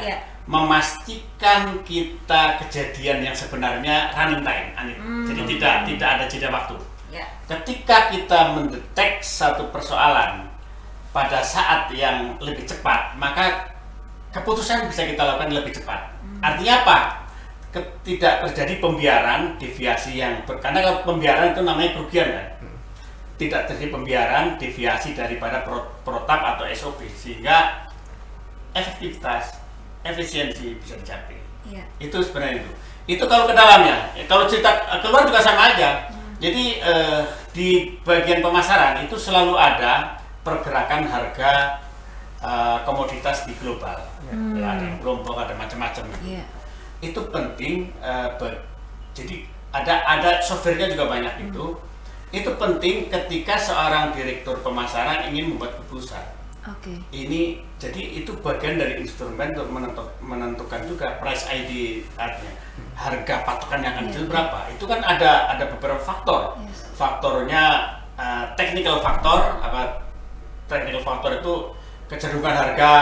Memastikan kita kejadian yang sebenarnya running time, jadi tidak ada jeda waktu. Ketika kita mendetek satu persoalan pada saat yang lebih cepat, maka keputusan bisa kita lakukan lebih cepat. Artinya apa? Tidak terjadi pembiaran, deviasi karena kalau pembiaran itu namanya kerugian kan. Tidak terjadi pembiaran, deviasi daripada protap atau SOP sehingga efisiensi bisa dicapai. Itu sebenarnya itu kalau ke dalamnya. Kalau cerita keluar juga sama aja. Jadi di bagian pemasaran itu selalu ada pergerakan harga komoditas di global. Ada yang kelompok, ada macam-macam. Itu penting. Jadi ada softwarenya juga banyak itu. Itu penting ketika seorang direktur pemasaran ingin membuat keputusan. Oke. Ini jadi itu bagian dari instrumen untuk menentukan juga price ID, artinya harga patokan yang akan Iya. dijual berapa. Itu kan ada beberapa faktor. Yes. Faktornya technical faktor. Technical faktor itu kecenderungan harga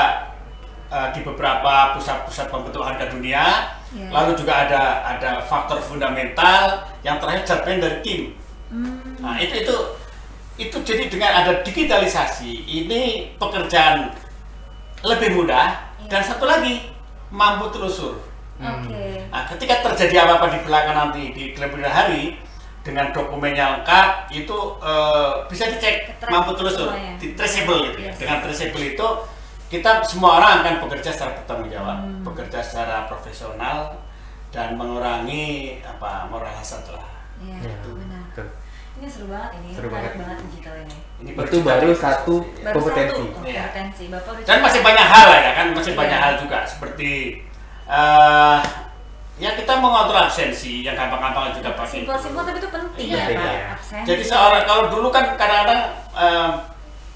di beberapa pusat-pusat pembentuk harga dunia. Iya. Lalu juga ada faktor fundamental, yang terakhir judgement dari tim. Nah, itu jadi dengan ada digitalisasi ini pekerjaan lebih mudah, dan satu lagi mampu telusur. Oke. Nah, ketika terjadi apa-apa di belakang nanti di kemudian hari dengan dokumennya lengkap itu bisa dicek, Ketrack mampu telusur, semuanya. traceable gitu ya. Yes. Dengan traceable itu kita semua orang akan bekerja secara bertanggung jawab, bekerja secara profesional dan mengurangi moral hazard lah. Iya, Ya, benar. betul. Ini seru banget ini, Seru menarik banget. banget digital ini. Ini Itu baru satu Baru kompetensi. satu Iya. kompetensi. Bapak udah Dan masih banyak hal lah ya kan, masih Iya. banyak hal juga seperti ya kita mengontrol absensi yang gampang-gampang juga pakai. simpel-simpel tapi itu penting Iya, ya, penting, Pak. ya. Absensi. Jadi seorang kalau dulu kan kadang-kadang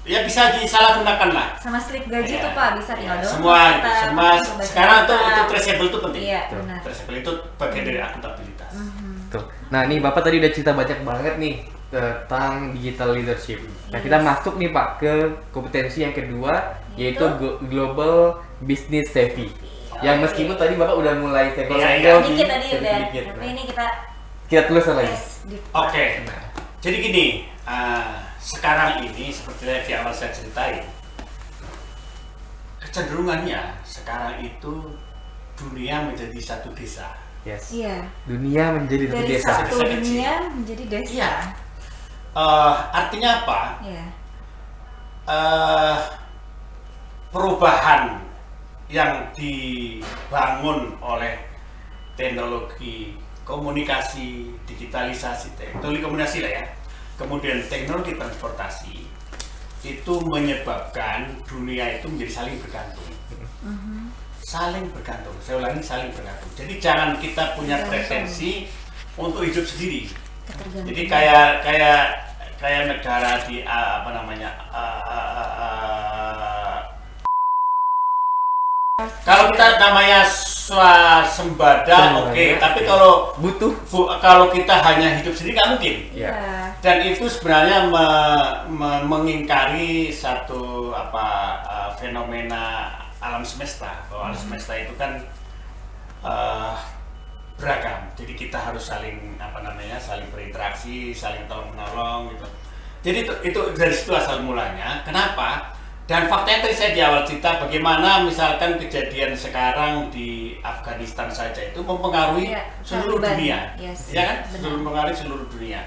ya bisa disalahgunakan lah. sama slip gaji Iya. tuh Pak bisa tinggal Iya, download. semua kita baca sekarang data. itu traceable itu penting. Iya, Betul. benar. Traceable itu bagian dari akuntabilitas. Betul. Nah, nih Bapak tadi udah cerita banyak banget nih tentang digital leadership. Nah, kita Yes. masuk nih Pak ke kompetensi yang kedua, yaitu Yaitu? global business savvy. Yang Oke. meskipun tadi Bapak udah mulai Iya, senggol-senggol Dikit nih, tadi udah, sedikit. tapi Nah, ini kita kita telusur lagi. tes di Oke. Nah, Jadi gini, sekarang ini seperti yang di awal saya ceritain, kecenderungannya sekarang itu dunia menjadi satu desa. yes. Iya. Dunia menjadi satu Dari desa. satu Desa dunia menjadi desa. Iya. Artinya apa? Iya. Perubahan yang dibangun oleh teknologi komunikasi, digitalisasi, teknologi komunikasi lah ya, kemudian teknologi transportasi itu menyebabkan dunia itu menjadi saling bergantung. Saling bergantung, saya ulangi, saling bergantung. Jadi jangan kita punya Bergantung. pretensi untuk hidup sendiri. Ketergantungan. Jadi kayak negara di apa namanya kalau kita namanya swasembada, oke, tapi kalau butuh. kalau kita hanya hidup sendiri nggak mungkin. Ya. Iya. Dan itu sebenarnya mengingkari satu fenomena alam semesta. Bahwa alam semesta itu kan beragam. Jadi kita harus saling saling berinteraksi, saling tolong menolong gitu. Jadi itu dari situ asal mulanya. Kenapa? Dan faktanya tadi saya di awal cerita bagaimana misalkan kejadian sekarang di Afghanistan saja itu mempengaruhi Iya, seluruh Taliban. dunia, Yes, ya kan? benar. Mempengaruhi seluruh dunia.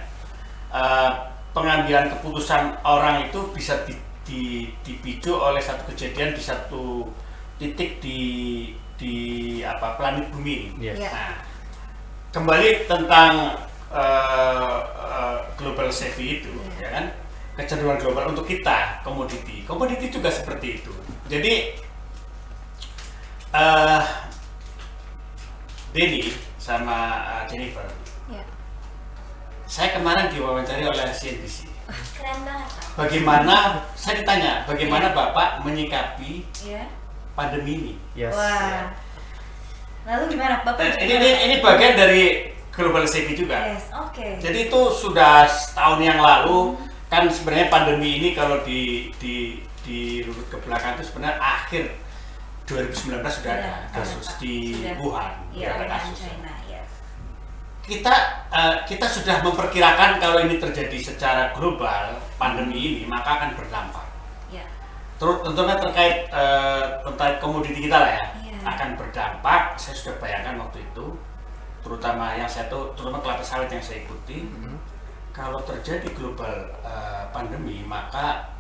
Pengambilan keputusan orang itu bisa dipicu oleh satu kejadian di satu titik di planet bumi. Yes. Iya. Nah, kembali tentang global savvy itu, ya kan? Kecenderungan global untuk kita, komoditi juga seperti itu. Jadi Denny sama Jennifer, Iya. saya kemarin diwawancari oleh CNBC. Keren banget Pak. Bagaimana, saya ditanya, bagaimana Bapak menyikapi Iya. pandemi ini? Yes. Wah. Lalu gimana Bapak? Dan ini bagian dari global savvy juga. Yes, oke. Jadi itu sudah setahun yang lalu kan sebenarnya pandemi ini kalau dirunut ke belakang itu sebenarnya akhir 2019 sudah ada Sudah, kasus Pak. di Sudah. Wuhan, Iya, sudah ada Wuhan, kasus. China, yes. Kita sudah memperkirakan kalau ini terjadi secara global pandemi ini maka akan berdampak. Iya. Terus tentunya terkait komoditi kita lah ya, Iya. akan berdampak. Saya sudah bayangkan waktu itu, terutama terutama kelapa sawit yang saya ikuti. Kalau terjadi global pandemi maka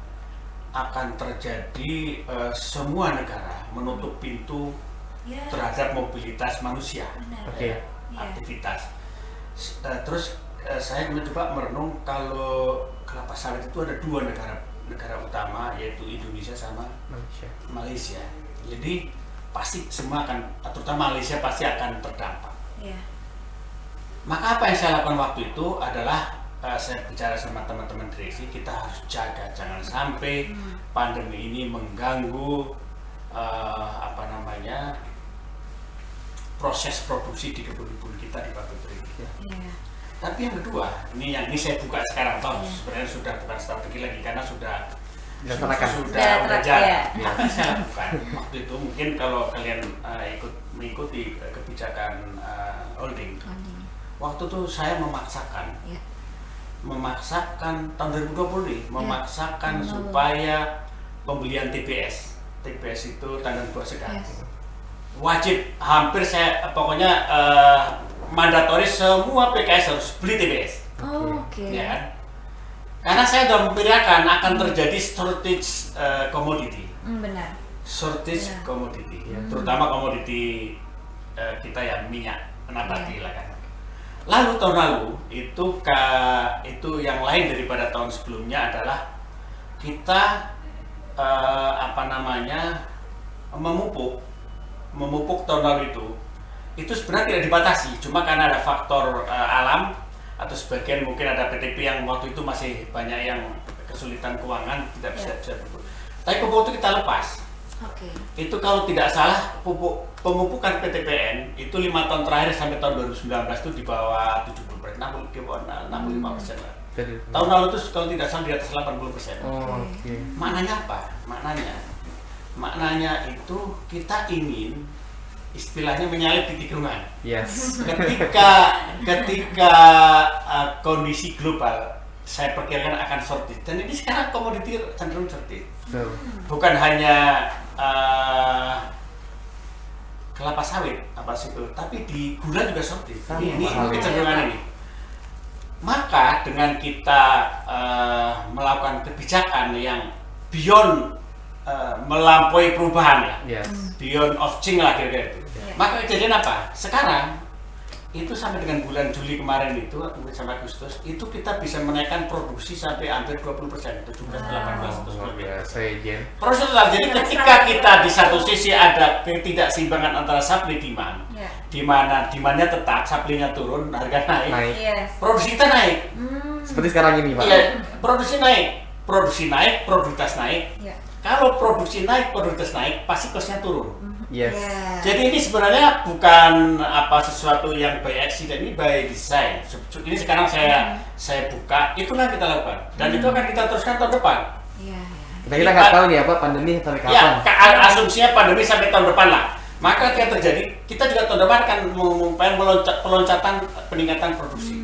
akan terjadi semua negara menutup pintu Iya. terhadap mobilitas manusia, Benar. Oke. Iya. aktivitas. Terus saya mencoba merenung kalau kelapa sawit itu ada dua negara utama, yaitu Indonesia sama Malaysia. Malaysia. Jadi pasti semua akan, terutama Malaysia pasti akan terdampak. Iya. Maka apa yang saya lakukan waktu itu adalah saya bicara sama teman-teman direksi, kita harus jaga jangan sampai pandemi ini mengganggu proses produksi di kebun-kebun kita di pabrik ini. Iya. Tapi yang kedua, ini saya buka sekarang, sebenarnya sudah bukan strategi lagi karena sudah Sudah jalan. Tapi saya lakukan waktu itu, mungkin kalau kalian mengikuti kebijakan holding, waktu itu saya memaksakan tahun 2020 nih, memaksakan supaya pembelian TBS itu tandang buah segar wajib, hampir pokoknya mandatoris semua PKS harus beli TBS. Ya kan? Karena saya sudah memperkirakan akan terjadi shortage komoditi. Benar. Shortage komoditi, terutama komoditi kita ya minyak nabati lah kan. Lalu tahun lalu itu yang lain daripada tahun sebelumnya adalah kita memupuk tahun lalu itu sebenarnya tidak dibatasi, cuma karena ada faktor alam atau sebagian mungkin ada PTP yang waktu itu masih banyak yang kesulitan keuangan tidak bisa pupuk. Tapi pupuk itu kita lepas. Itu kalau tidak salah pemupukan PTPN itu 5 tahun terakhir sampai tahun 2019 itu di bawah 70%, 65% lah. Tahun lalu itu kalau tidak salah di atas 80%. Maknanya apa? Maknanya itu kita ingin istilahnya menyalip di tikungan. Ketika kondisi global saya perkirakan akan shortage, dan ini sekarang komoditi cenderung shortage. Bukan hanya kelapa sawit tapi di gula juga shortage. Ini kecenderungan ini. Maka dengan kita melakukan kebijakan yang beyond melampaui perubahan beyond of change lah kira-kira itu. Maka kejadian apa? Sekarang itu sampai dengan bulan Juli kemarin itu sampai Agustus itu kita bisa menaikkan produksi sampai hampir 20%, 17, 18%. Produksi total. Jadi ketika kita di satu sisi ada ketidakseimbangan antara supply demand, di mana demandnya tetap, supply-nya turun, harga naik. Produksi kita naik. Seperti sekarang ini, Pak. Iya, produksi naik, produktivitas naik. Kalau produksi naik, produktivitas naik, pasti cost-nya turun. Jadi ini sebenarnya bukan sesuatu yang by accident, ini by design. Ini sekarang saya buka, itulah yang kita lakukan, dan itu akan kita teruskan tahun depan. Kita nggak tahu nih pandemi sampai kapan. Asumsinya pandemi sampai tahun depan lah. Maka yang terjadi, kita juga tahun depan akan mengupayakan peloncatan peningkatan produksi.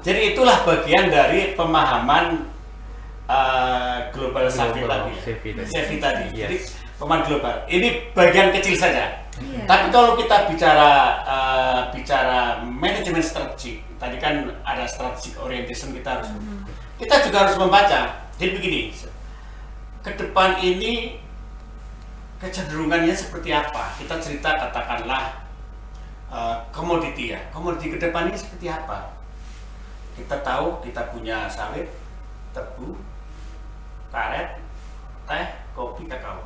Jadi itulah bagian dari pemahaman global safety tadi. Jadi pemahaman global. Ini bagian kecil saja. Tapi kalau kita bicara manajemen strategik, tadi kan ada strategic orientation, kita juga harus membaca. Jadi begini, ke depan ini kecenderungannya seperti apa? Kita cerita katakanlah komoditi ke depan ini seperti apa? Kita tahu kita punya sawit, tebu, karet, teh, kopi, kakao.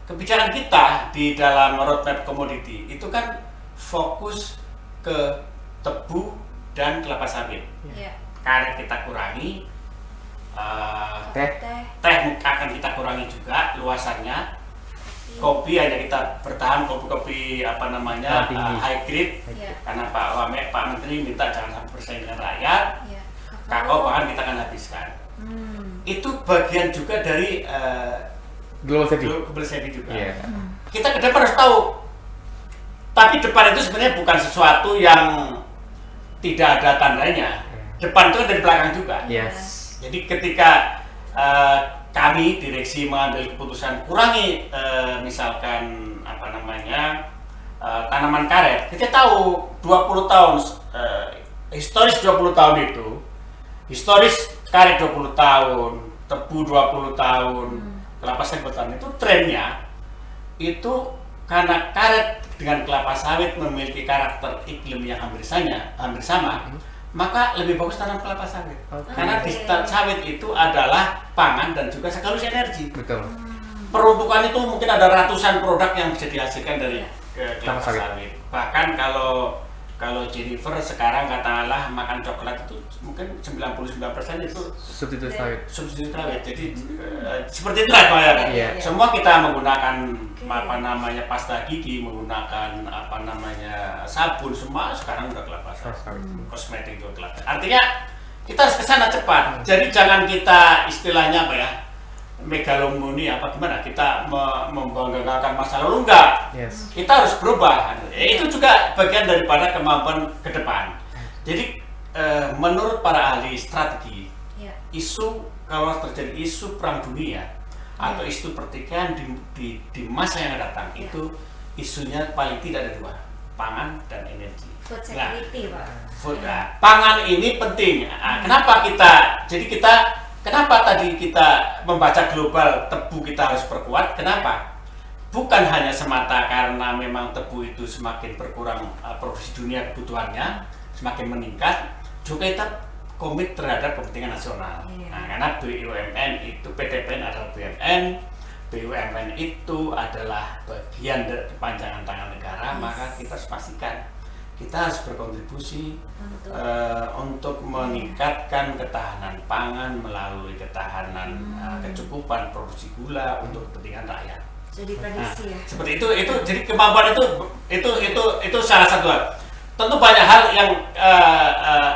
Kebijakan kita di dalam roadmap komoditi itu kan fokus ke tebu dan kelapa sawit. Karet kita kurangi, teh akan kita kurangi juga luasannya. Kopi hanya kita bertahan kopi high grade, karena Pak Menteri minta jangan sampai bersaing dengan rakyat. Kakao bahkan kita akan habiskan. Itu bagian juga dari global safety juga. Kita ke depan harus tahu. Tapi depan itu sebenarnya bukan sesuatu yang tidak ada tandanya. Depan itu dari belakang juga. Jadi ketika kami direksi mengambil keputusan kurangi misalkan tanaman karet, kita tahu 20 tahun historis 20 tahun itu, historis karet 20 tahun, tebu 20 tahun, kelapa sawit bertahun, itu trennya itu karena karet dengan kelapa sawit memiliki karakter iklim yang hampir sama, maka lebih bagus tanam kelapa sawit. Karena di sawit itu adalah pangan dan juga sekaligus energi. Peruntukan itu mungkin ada ratusan produk yang bisa dihasilkan dari kelapa sawit. Bahkan kalau kalau Jennifer sekarang katakanlah makan coklat itu mungkin 99% itu Substitusi sawit. substitusi sawit. Jadi seperti itu lah Pak, ya. Iya. Semua kita menggunakan Oke. apa namanya pasta gigi, menggunakan apa namanya sabun, semua sekarang udah kelapa sawit. Kosmetik juga kelapa. Artinya kita harus ke sana cepat. Jadi jangan kita istilahnya apa ya, megalomani apa gimana, kita membanggakan masa lalu, enggak. Yes. Kita harus berubah. Itu juga bagian daripada kemampuan ke depan. Jadi menurut para ahli strategi, Ya. isu kalau terjadi isu perang dunia atau isu pertikaian di masa yang akan datang, Ya. itu isunya paling tidak ada dua, pangan dan energi. Food Nah, security, Pak. food, pangan ini penting. Kenapa kenapa tadi kita membaca global tebu kita harus perkuat? Kenapa? Bukan hanya semata karena memang tebu itu semakin berkurang produksi dunia kebutuhannya semakin meningkat, juga kita komit terhadap kepentingan nasional. Iya. Nah, karena BUMN itu PTPN adalah BUMN itu adalah bagian dari kepanjangan tangan negara, Yes. maka kita harus pastikan kita harus berkontribusi untuk meningkatkan ketahanan pangan melalui ketahanan kecukupan produksi gula untuk kepentingan rakyat. Jadi prediksi ya. Seperti itu jadi kemampuan itu salah satu hal. Tentu banyak hal yang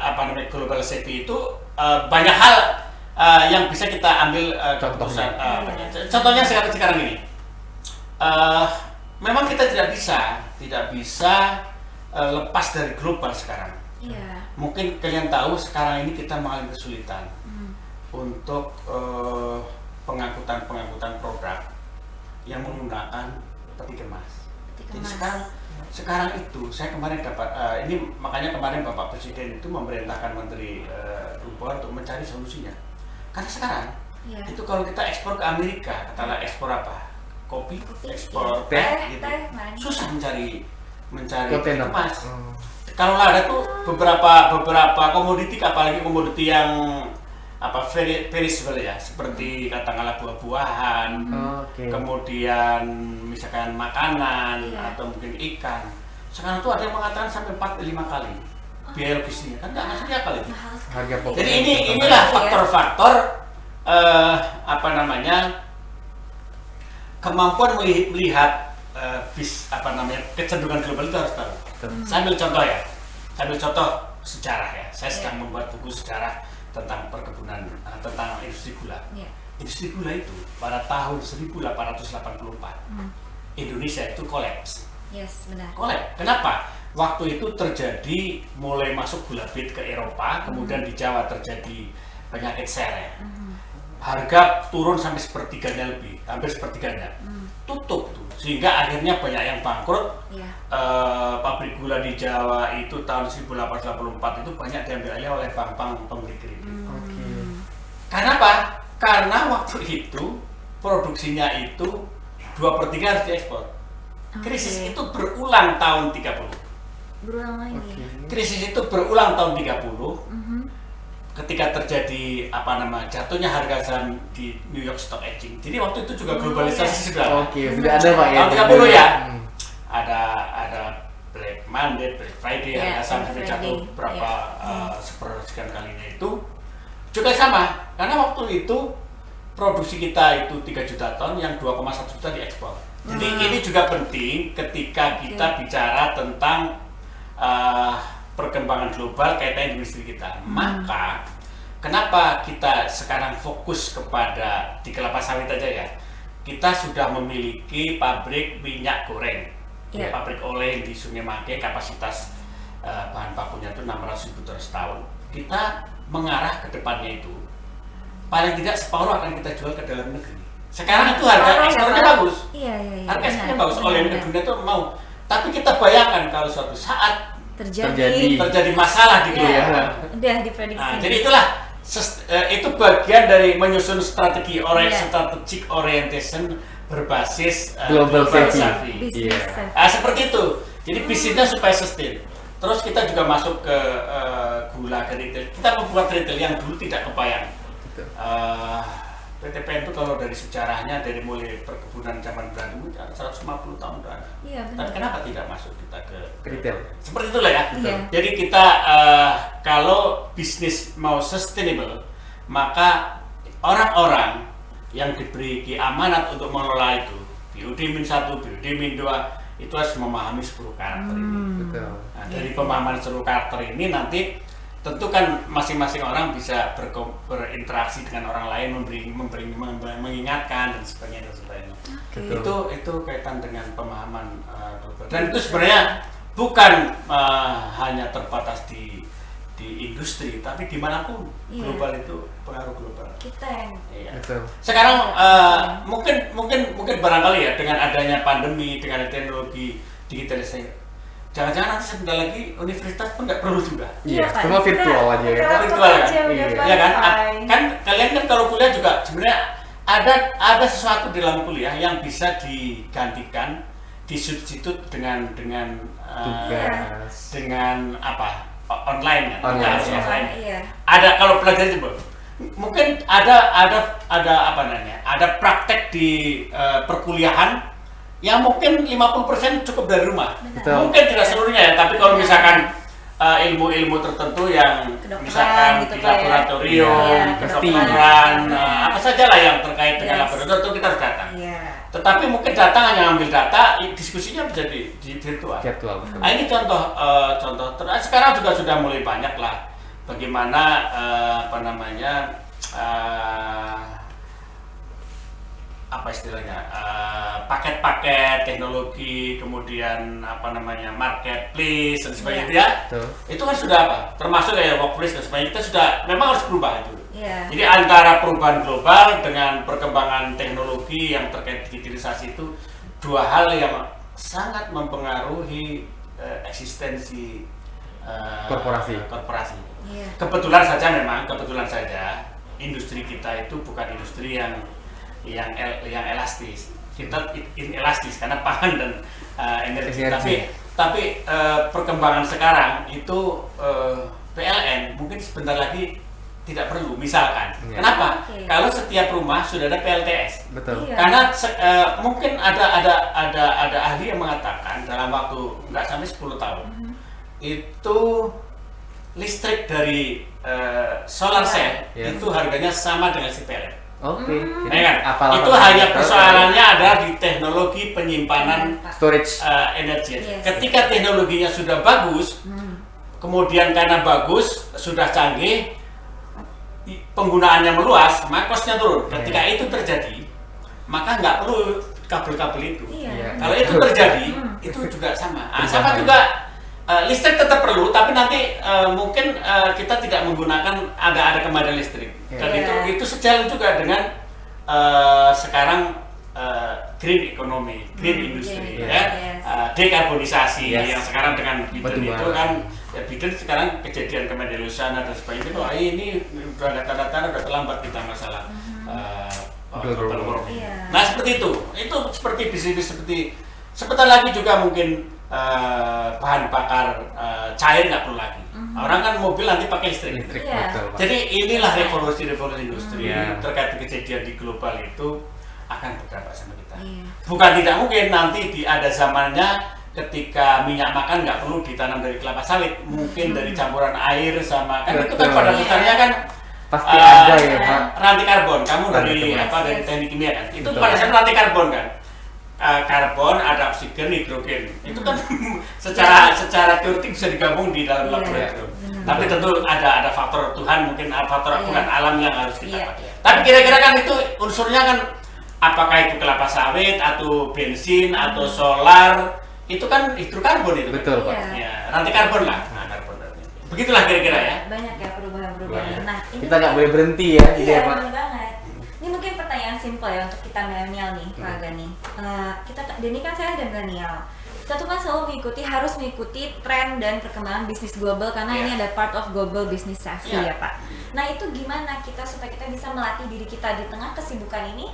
apa namanya global safety itu banyak hal yang bisa kita ambil keputusan. Contohnya sekarang ini, memang kita tidak bisa lepas dari global sekarang. Iya. Mungkin kalian tahu sekarang ini kita mengalami kesulitan untuk pengangkutan produk yang menggunakan peti kemas. Jadi sekarang itu saya kemarin dapat ini makanya kemarin Bapak Presiden itu memerintahkan Menteri Perhubungan untuk mencari solusinya. Karena sekarang itu kalau kita ekspor ke Amerika, katakanlah ekspor apa? Kopi, ekspor teh, gitu. Susah mencari peti kemas. Kalau ada tuh beberapa komoditi, apalagi komoditi yang apa perishable ya, seperti katakanlah buah-buahan, kemudian misalkan makanan atau mungkin ikan. Sekarang tuh ada yang mengatakan sampai 4-5 kali biaya logistiknya, kan nggak masuk akal itu. Harga pokok. Jadi inilah faktor-faktor apa namanya kemampuan melihat kecenderungan global itu harus tahu. Saya ambil contoh sejarah ya. Saya sedang membuat buku sejarah tentang perkebunan, tentang industri gula. Industri gula itu pada tahun 1884 Indonesia itu kolaps. Yes, benar. Kolaps. Kenapa? Waktu itu terjadi mulai masuk gula bit ke Eropa, kemudian di Jawa terjadi penyakit sere. Harga turun sampai sepertiganya lebih, hampir sepertiganya. Tutup tuh, sehingga akhirnya banyak yang bangkrut. Pabrik gula di Jawa itu tahun 1884 itu banyak diambil alih oleh bank-bank pemberi kredit. Karena apa? Karena waktu itu produksinya itu 2/3 harus diekspor. Krisis itu berulang tahun 30. Berulang lagi. Krisis itu berulang tahun 30. Ketika terjadi jatuhnya harga saham di New York Stock Exchange. Jadi waktu itu juga globalisasi sudah. Sudah ada Pak ya. Tahun 30 ya. Ada Black Monday, Black Friday, harga saham sampai jatuh berapa sepersekian kalinya itu juga sama. Karena waktu itu produksi kita itu 3 juta ton, yang 2,1 juta diekspor. Jadi ini juga penting ketika kita bicara tentang perkembangan global kaitan industri kita. Maka kenapa kita sekarang fokus kepada di kelapa sawit aja ya? Kita sudah memiliki pabrik minyak goreng, pabrik oleh di Sungai Mangke, kapasitas bahan bakunya itu 600.000 ton setahun. Kita mengarah ke depannya itu paling tidak separuh akan kita jual ke dalam negeri. Sekarang itu harga ekspornya bagus. Harga ekspornya bagus, oleh dunia itu mau. Tapi kita bayangkan kalau suatu saat terjadi masalah di global. Udah diprediksi. Nah, jadi itulah itu bagian dari menyusun strategic orientation berbasis global safety. Seperti itu. Jadi bisnisnya supaya sustain. Terus kita juga masuk ke gula ke retail. Kita membuat retail yang dulu tidak kebayang. PTPN itu kalau dari sejarahnya dari mulai perkebunan zaman Belanda itu 150 tahun udah ada. Iya, Tapi benar. kenapa tidak masuk kita ke Retail. seperti itulah ya. Iya. Jadi kita kalau bisnis mau sustainable, maka orang-orang yang diberi amanat untuk mengelola itu, BUD-1, BUD-2 itu harus memahami 10 karakter ini. Betul. Nah, dari pemahaman 10 karakter ini nanti tentu kan masing-masing orang bisa berinteraksi dengan orang lain, mengingatkan dan sebagainya dan sebagainya. Betul. Itu kaitan dengan pemahaman global. Dan itu sebenarnya bukan hanya terbatas di industri, tapi dimanapun Iya. global itu pengaruh global. Kita yang Iya. Betul. Sekarang mungkin barangkali ya dengan adanya pandemi, dengan teknologi digitalisasi, jangan-jangan nanti sebentar lagi universitas pun nggak perlu juga. Iya, Pak. semua virtual Kita aja ya. laptop Virtual ya? aja udah Iya. Ya kan? wifi. Kan kalian kan kalau kuliah juga sebenarnya ada sesuatu di dalam kuliah yang bisa digantikan, disubstitut dengan Tugas. dengan apa? Online kan? Online, Harus iya. offline. Iya. Ada kalau pelajar coba mungkin ada apa namanya? Ada praktek di perkuliahan yang mungkin 50% cukup dari rumah. Betul. Mungkin tidak seluruhnya ya, tapi kalau Iya. misalkan ilmu-ilmu tertentu yang Kedokteran misalkan gitu, di Pak, ya. laboratorium, Iya, kedokteran, kedokteran. apa saja lah yang terkait dengan Yes. laboratorium itu kita harus datang. Iya. Tetapi mungkin datang hanya ambil data, diskusinya bisa di virtual. Virtual, betul. Nah, ini contoh sekarang juga sudah mulai banyak lah bagaimana apa namanya apa istilahnya paket-paket teknologi, kemudian apa namanya marketplace dan sebagainya ya. Betul. Itu kan sudah apa termasuk kayak workplace dan sebagainya, kita sudah memang harus berubah itu. Iya. Jadi antara perubahan global dengan perkembangan teknologi yang terkait digitalisasi itu dua hal yang sangat mempengaruhi eksistensi Korporasi. Iya. Kebetulan saja industri kita itu bukan industri yang elastis. Kita inelastis karena pangan dan energi. Tapi perkembangan sekarang itu PLN mungkin sebentar lagi tidak perlu, misalkan. Iya. Kenapa? Oke. Kalau setiap rumah sudah ada PLTS. Betul. Iya. Karena mungkin ada ahli yang mengatakan dalam waktu nggak sampai 10 tahun itu listrik dari solar cell Iya. itu harganya sama dengan si PLN. Oke. Jadi Ya kan? apalah Itu apa- hanya persoalannya adalah di teknologi penyimpanan storage. energi. Yes. Ketika teknologinya sudah bagus, kemudian karena bagus sudah canggih, penggunaannya meluas, maka costnya turun. Ketika itu terjadi, maka nggak perlu kabel-kabel itu. Iya. Kalau itu terjadi, itu juga sama. Sama juga listrik tetap perlu, tapi nanti mungkin kita tidak menggunakan ada kemampuan listrik. Dan Iya. itu sejalan juga dengan sekarang green economy, green industry, Iya. ya, Yes. dekarbonisasi Yes. yang sekarang dengan Biden Batu itu bara. kan, ya Biden sekarang kejadian Kemendelusan dan sebagainya, wah ini udah ada tanda-tanda udah terlambat kita masalah global warming. Iya. Nah seperti itu seperti bisnis seperti sebentar lagi juga mungkin bahan bakar cair nggak perlu lagi. Orang kan mobil nanti pakai listrik. Listrik, Iya. betul, Pak. Jadi inilah revolusi industri Iya. terkait kejadian di global itu akan berdampak sama kita. Iya. Bukan tidak mungkin nanti ada zamannya ketika minyak makan nggak perlu ditanam dari kelapa sawit, mungkin dari campuran air sama kan itu kan Betul. pada Iya. dasarnya kan Pasti ada ya, iya. Pak. rantai karbon. Kamu dari Betul. apa dari Yes. teknik kimia kan? Itu Betul. pada dasarnya rantai karbon kan. Karbon ada oksigen, hidrogen. Itu kan secara teoretik bisa digabung di dalam Iya. laboratorium. Benar. Tapi tentu ada faktor Tuhan, mungkin faktor Iya. bukan alam yang harus kita Iya. pakai. Tapi kira-kira kan itu unsurnya kan apakah itu kelapa sawit atau bensin atau solar, itu kan hidrokarbon itu. Betul, Pak. Iya. Ya, rantai karbon lah. Nah, karbon. Begitulah kira-kira ya. Banyak ya perubahan-perubahan. Banyak. Nah, ini Kita nggak boleh berhenti ya, Iya, gitu ya, Pak. benar banget. Ini mungkin pertanyaan simpel ya untuk kita milenial nih, Pak Gani. Denny kan saya ada milenial. Kita tuh kan selalu harus mengikuti tren dan perkembangan bisnis global karena Iya. ini ada part of global business savvy Iya. ya Pak. Nah itu gimana kita supaya kita bisa melatih diri kita di tengah kesibukan ini?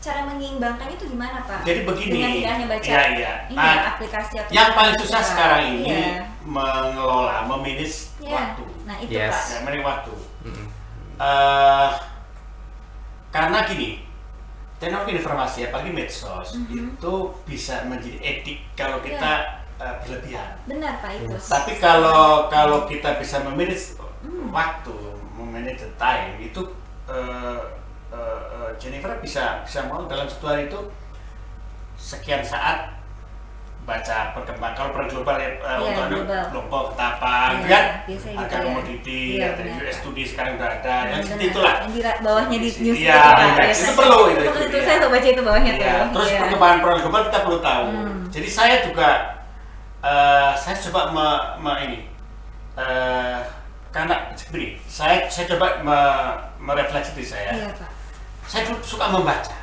Cara menyeimbangkan itu gimana Pak? Jadi begini. Dengan tidak hanya baca Iya. ini Nah, ya, aplikasi atau yang paling susah Pak. sekarang ini Iya. mengelola, memanage Iya. waktu. Nah itu Yes. Pak. Ya, manage waktu. Mm-mm. karena gini, teknologi informasi apalagi medsos itu bisa menjadi edik kalau kita berlebihan. Benar Pak itu. Tapi kalau kita bisa memanage waktu, memanage time itu Jennifer bisa mau dalam satu hari itu sekian saat baca perkembangan. Kalau per global untuk kelompok apa gitu kan, harga komoditi, ada US Studi sekarang udah ada, dan seperti itulah. Yang di bawahnya di news itu perlu itu. Itu saya coba baca itu bawahnya tuh. Terus perkembangan per global kita perlu tahu. Jadi saya juga saya coba karena begini, saya coba merefleksi diri saya. Iya, Pak. Saya dulu suka membaca.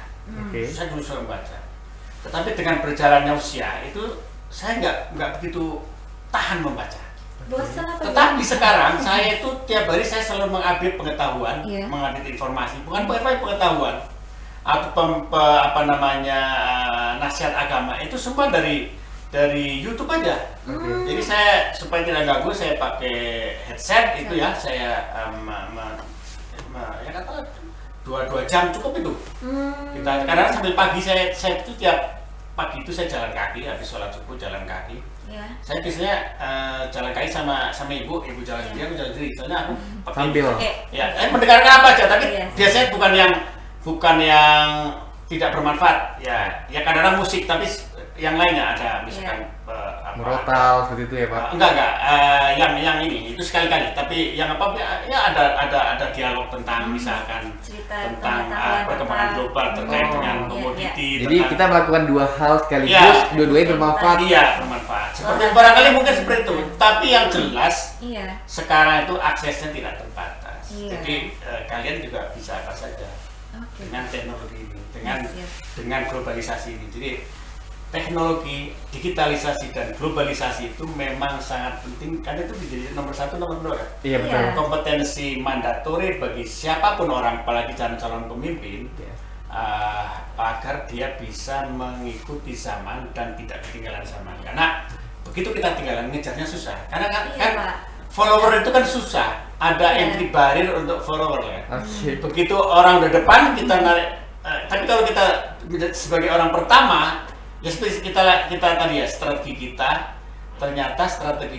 Saya dulu suka membaca. Tetapi dengan berjalannya usia itu saya nggak begitu tahan membaca. Bosan apa? Tetapi sekarang saya itu tiap hari saya selalu mengupdate pengetahuan, mengupdate informasi, bukan pengetahuan atau nasihat agama itu semua dari YouTube aja. Jadi saya supaya tidak ganggu saya pakai headset itu ya, saya ya kata 2 jam cukup itu. Kita karena sambil pagi saya itu tiap pagi itu saya jalan kaki, habis sholat subuh jalan kaki. Saya biasanya jalan kaki sama ibu jalan sendiri, aku jalan sendiri. Soalnya aku sambil mendengarkan apa aja, tapi biasanya bukan yang tidak bermanfaat. Ya kadang-kadang musik, tapi yang lainnya ada misalkan merotal seperti itu ya Pak? Enggak, yang ini itu sekali-kali, tapi yang ya ada dialog tentang misalkan tentang perkembangan global terkait dengan komoditi. Jadi kita melakukan 2 hal sekaligus, dua-duanya bermanfaat. Iya, bermanfaat. Seperti barangkali mungkin seperti itu, tapi yang jelas sekarang itu aksesnya tidak terbatas. Jadi kalian juga bisa apa saja dengan teknologi ini, dengan globalisasi ini. Jadi teknologi, digitalisasi dan globalisasi itu memang sangat penting karena itu menjadi nomor 1, nomor 2 kan? Iya betul. Kompetensi mandatori bagi siapapun orang, apalagi calon pemimpin, agar dia bisa mengikuti zaman dan tidak ketinggalan zaman. Karena begitu kita tinggalan, ngejarnya susah. Karena kan follower itu kan susah, ada entry barrier untuk follower kan. Begitu orang udah depan kita narik, tapi kalau kita sebagai orang pertama, ya seperti kita tadi ya, strategi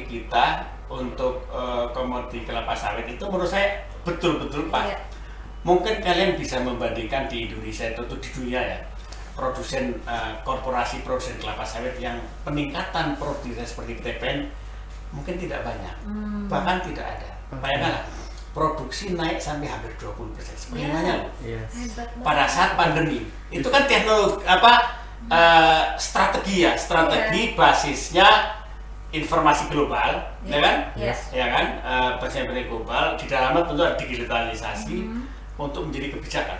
kita untuk komoditi kelapa sawit itu menurut saya betul-betul pas. Mungkin kalian bisa membandingkan di Indonesia itu di dunia ya, korporasi produsen kelapa sawit yang peningkatan produktivitas seperti TPN mungkin tidak banyak, bahkan tidak ada. Bayangkanlah, produksi naik sampai hampir 20%, seperti banyak. Pada saat pandemi, itu kan teknologi strategi basisnya informasi global, ya kan? Ya kan? Basisnya informasi global, di dalamnya tentu ada digitalisasi untuk menjadi kebijakan.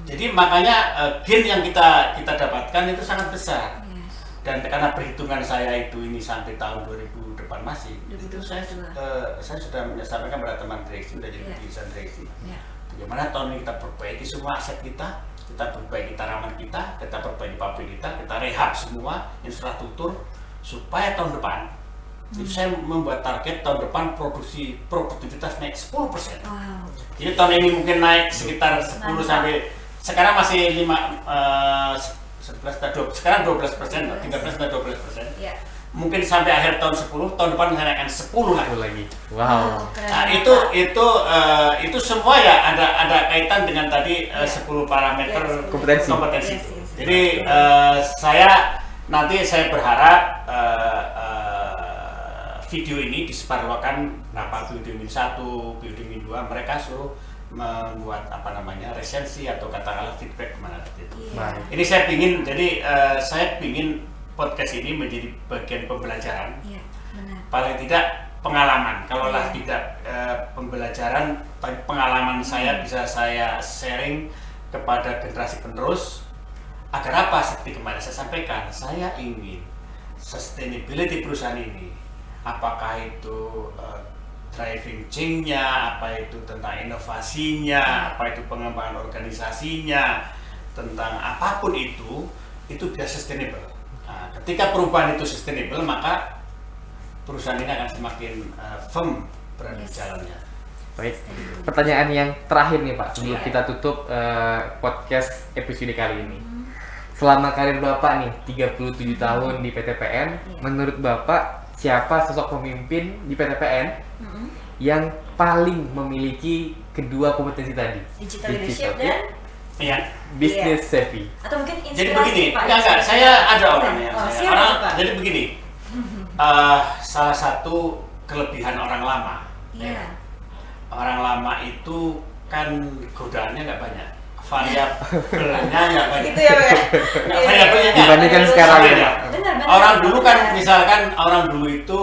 Jadi makanya gain yang kita dapatkan itu sangat besar. Dan karena perhitungan saya ini sampai tahun 2000 depan masih, itu saya sudah menyampaikan pada teman direksi, sudah jadi keputusan direksi. Bagaimana tahun ini kita perbaiki semua aset kita perbaiki tanaman kita perbaiki pabrik kita rehab semua infrastruktur supaya tahun depan itu saya membuat target tahun depan produktivitas naik 10%. Jadi tahun ini mungkin naik sekitar 10 sampai sekarang masih 11 sekarang 12%, 13-12%. Mungkin sampai akhir tahun 10, tahun depan bisa naikkan 10 lagi. Wow. Nah, itu semua ya ada kaitan dengan tadi 10 parameter kompetensi. Jadi saya berharap video ini disebarluaskan Biodemi 1, Biodemi 2, mereka suruh membuat resensi atau katakanlah feedback kemana gitu. Ini saya pingin, saya pingin podcast ini menjadi bagian pembelajaran, paling tidak pengalaman. Kalaulah tidak pembelajaran, pengalaman saya bisa saya sharing kepada generasi penerus. Agar apa? Seperti kemarin saya sampaikan, saya ingin sustainability perusahaan ini, apakah itu driving change-nya, apa itu tentang inovasinya, apa itu pengembangan organisasinya, tentang apapun itu biar sustainable. Nah, ketika perubahan itu sustainable, maka perusahaan ini akan semakin firm berada di jalannya. Baik. Pertanyaan yang terakhir nih Pak, sebelum Iya. kita tutup podcast episode kali ini. Selama karir Bapak nih 37 tahun di PTPN, menurut Bapak siapa sosok pemimpin di PTPN yang paling memiliki kedua kompetensi tadi? Digital leadership dan Iya. business savvy. atau mungkin Jadi inspirasi begini, Pak. enggak, saya ada orang ya. Oh, saya siapa, orang, Pak? jadi begini, salah satu kelebihan orang lama. Iya. Orang lama itu kan godaannya nggak banyak, variabelnya nggak banyak. Gitu ya, Pak. Nggak variabelnya nggak. Dibandingkan sekarang Beda. ya. Benar. Orang dulu kan, Benar. misalkan orang dulu itu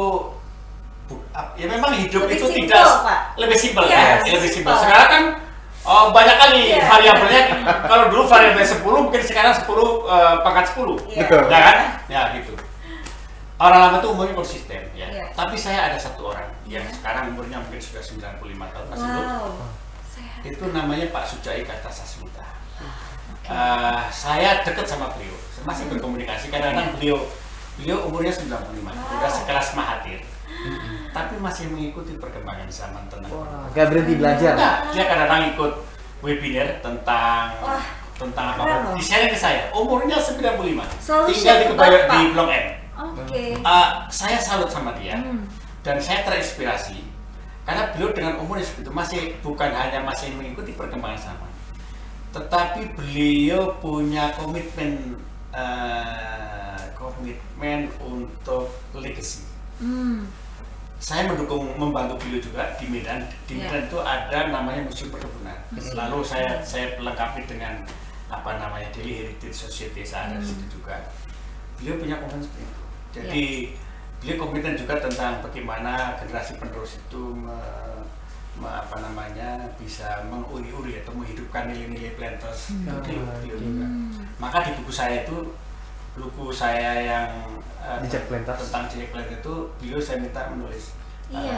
ya memang hidup Lebih itu simpel, tidak Pak. lebih simpel Iya, kan, lebih lebih simpel. simpel. Sekarang kan banyak kali Iya. variabelnya. Kalau dulu variabelnya 10, mungkin sekarang 10 pangkat 10. Iya. Betul. Ya kan? Ya gitu. Orang lama itu umurnya konsisten ya. Iya. Tapi saya ada satu orang yang Iya. sekarang umurnya mungkin sudah 95 tahun masih hidup. Wow. Sehat. Itu namanya Pak Sujai Kartasasmita. Saya dekat sama beliau, masih berkomunikasi. Kadang-kadang beliau umurnya 95, udah sekelas Mahathir, tapi masih mengikuti perkembangan zaman tentang. Gak berhenti belajar. Nah, dia kadang-kadang ikut webinar tentang Wah, apa? keren loh. Di share ke saya, umurnya 95, Selalu tinggal di share Kebayoran Bapak. di Blok M. Oke. Saya salut sama dia dan saya terinspirasi karena beliau dengan umurnya segitu masih bukan hanya masih mengikuti perkembangan zaman, tetapi beliau punya komitmen untuk legacy. Saya membantu beliau juga di Medan. Di Medan itu ada namanya Museum Perkebunan. Lalu saya pelengkapi dengan apa namanya Daily Heritage Society, saya ada di situ juga. Beliau punya komitmen seperti itu. Jadi beliau komitmen juga tentang bagaimana generasi penerus itu bisa menguri-uri atau menghidupkan nilai-nilai planters. Beliau juga. Maka di buku saya yang Jejak Planters. tentang jejak planters itu beliau saya minta menulis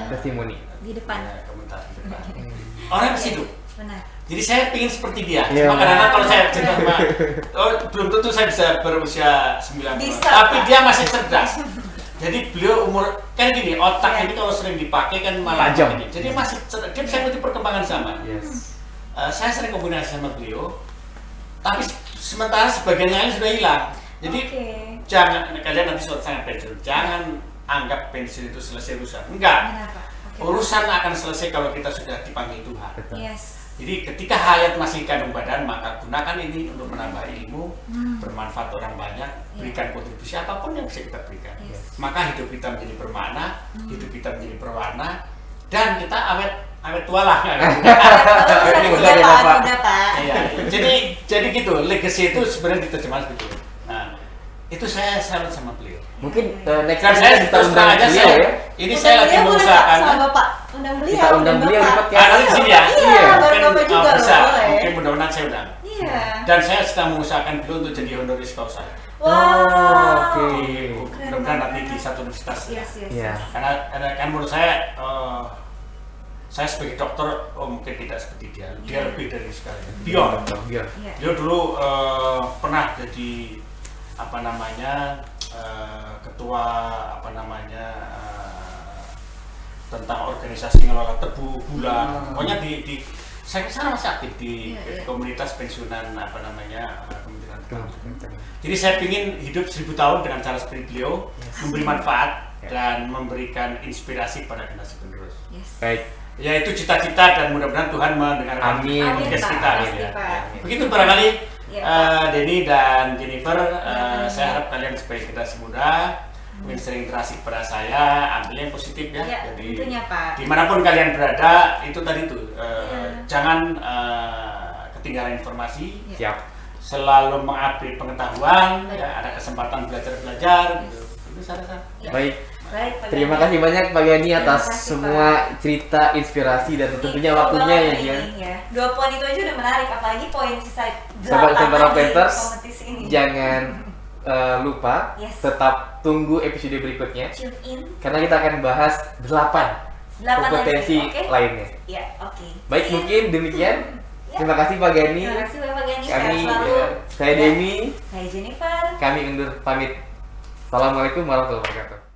Testimoni. Di depan. komentar di depan. Orang yang hidup. Benar. Jadi saya ingin seperti dia. Iya, Cuma kadang-kadang kalau saya Benar. cerita sama, belum tentu saya bisa berusia 90. Bisa, Tapi Pak. dia masih cerdas. Jadi beliau kan gini, otak Iya. ini kalau sering dipakai kan malah Tajam. ini. Jadi masih dia bisa ikuti perkembangan zaman. Yes. Saya sering komunikasi sama beliau, tapi sementara sebagian lain sudah hilang. Jadi Oke. jangan kalian nanti suatu saat pensiun, jangan anggap pensiun itu selesai urusan. Enggak. Benar, Pak. Oke. Urusan akan selesai kalau kita sudah dipanggil Tuhan. Betul. Yes. Jadi ketika hayat masih kandung badan, maka gunakan ini untuk menambah ilmu, bermanfaat orang banyak, berikan kontribusi apapun yang bisa kita berikan. Yes. Maka hidup kita menjadi bermakna, hidup kita menjadi berwarna, dan kita awet tua lah. Ini udah ya, Bapak. Udah, Pak. Iya, jadi gitu. Legacy itu sebenarnya diterjemahkan seperti itu. Nah, itu saya salut sama beliau. Mungkin next Dan time saya kita terus undang terang aja beliau saya, ya. ini saya lagi Undang beliau boleh, Pak, mengusahakan. sama Bapak. Undang beliau. Kita undang beliau di Bapak. podcast. Ada di sini ya? Iya, baru Mungkin, Bapak juga bisa. loh, boleh. Mungkin mudah-mudahan saya undang. Iya. Dan saya sedang mengusahakan beliau untuk jadi honoris causa. Wow. oke. Mudah-mudahan nanti di satu universitas. Yes, yes. Iya. Karena kan menurut saya sebagai dokter mungkin tidak seperti dia. Dia lebih dari sekali. Beyond. Biar. Iya. Dia dulu pernah jadi ketua tentang organisasi ngelola tebu gula. Pokoknya saya kesana masih aktif di Iya, iya. komunitas pensiunan Kementerian Pertanian. Jadi saya ingin hidup 1000 tahun dengan cara seperti beliau, memberi manfaat dan memberikan inspirasi pada generasi penerus. Yes. Baik. Ya itu cita-cita dan mudah-mudahan Tuhan mendengarkan Amin. podcast Pak. kita. Pasti, Ya. Pak. Begitu barangkali Ya, Denny dan Jennifer, Ya. saya harap kalian supaya kita semudah mungkin sering interaksi kepada saya, ambil yang positif ya. Iya, Jadi tentunya, Pak. dimanapun kalian berada, itu tadi tuh Iya. jangan ketinggalan informasi, Iya. Siap. selalu mengupdate pengetahuan, Baik. ya, ada kesempatan belajar. Gitu. Itu saya rasa. Iya. Baik. Baik, Pak Terima Gani. kasih banyak Pak Gani Terima atas kasih, semua cerita, inspirasi dan tentunya Nih, waktunya ya ini, Gian. ya. 2 poin itu aja udah menarik, apalagi poin sisa 8 Sahabat-sahabat lagi Planters, kompetisi ini. jangan lupa Yes. tetap tunggu episode berikutnya Tune in karena kita akan bahas 8 8 kompetensi lagi, oke? lainnya. Ya, oke. Baik, See you. mungkin demikian. Ya. Terima kasih Pak Gani. Terima kasih Bapak Gani, Kami, sehat selalu. saya Ya. Demi, Saya Jennifer. kami undur pamit. Assalamualaikum warahmatullahi wabarakatuh.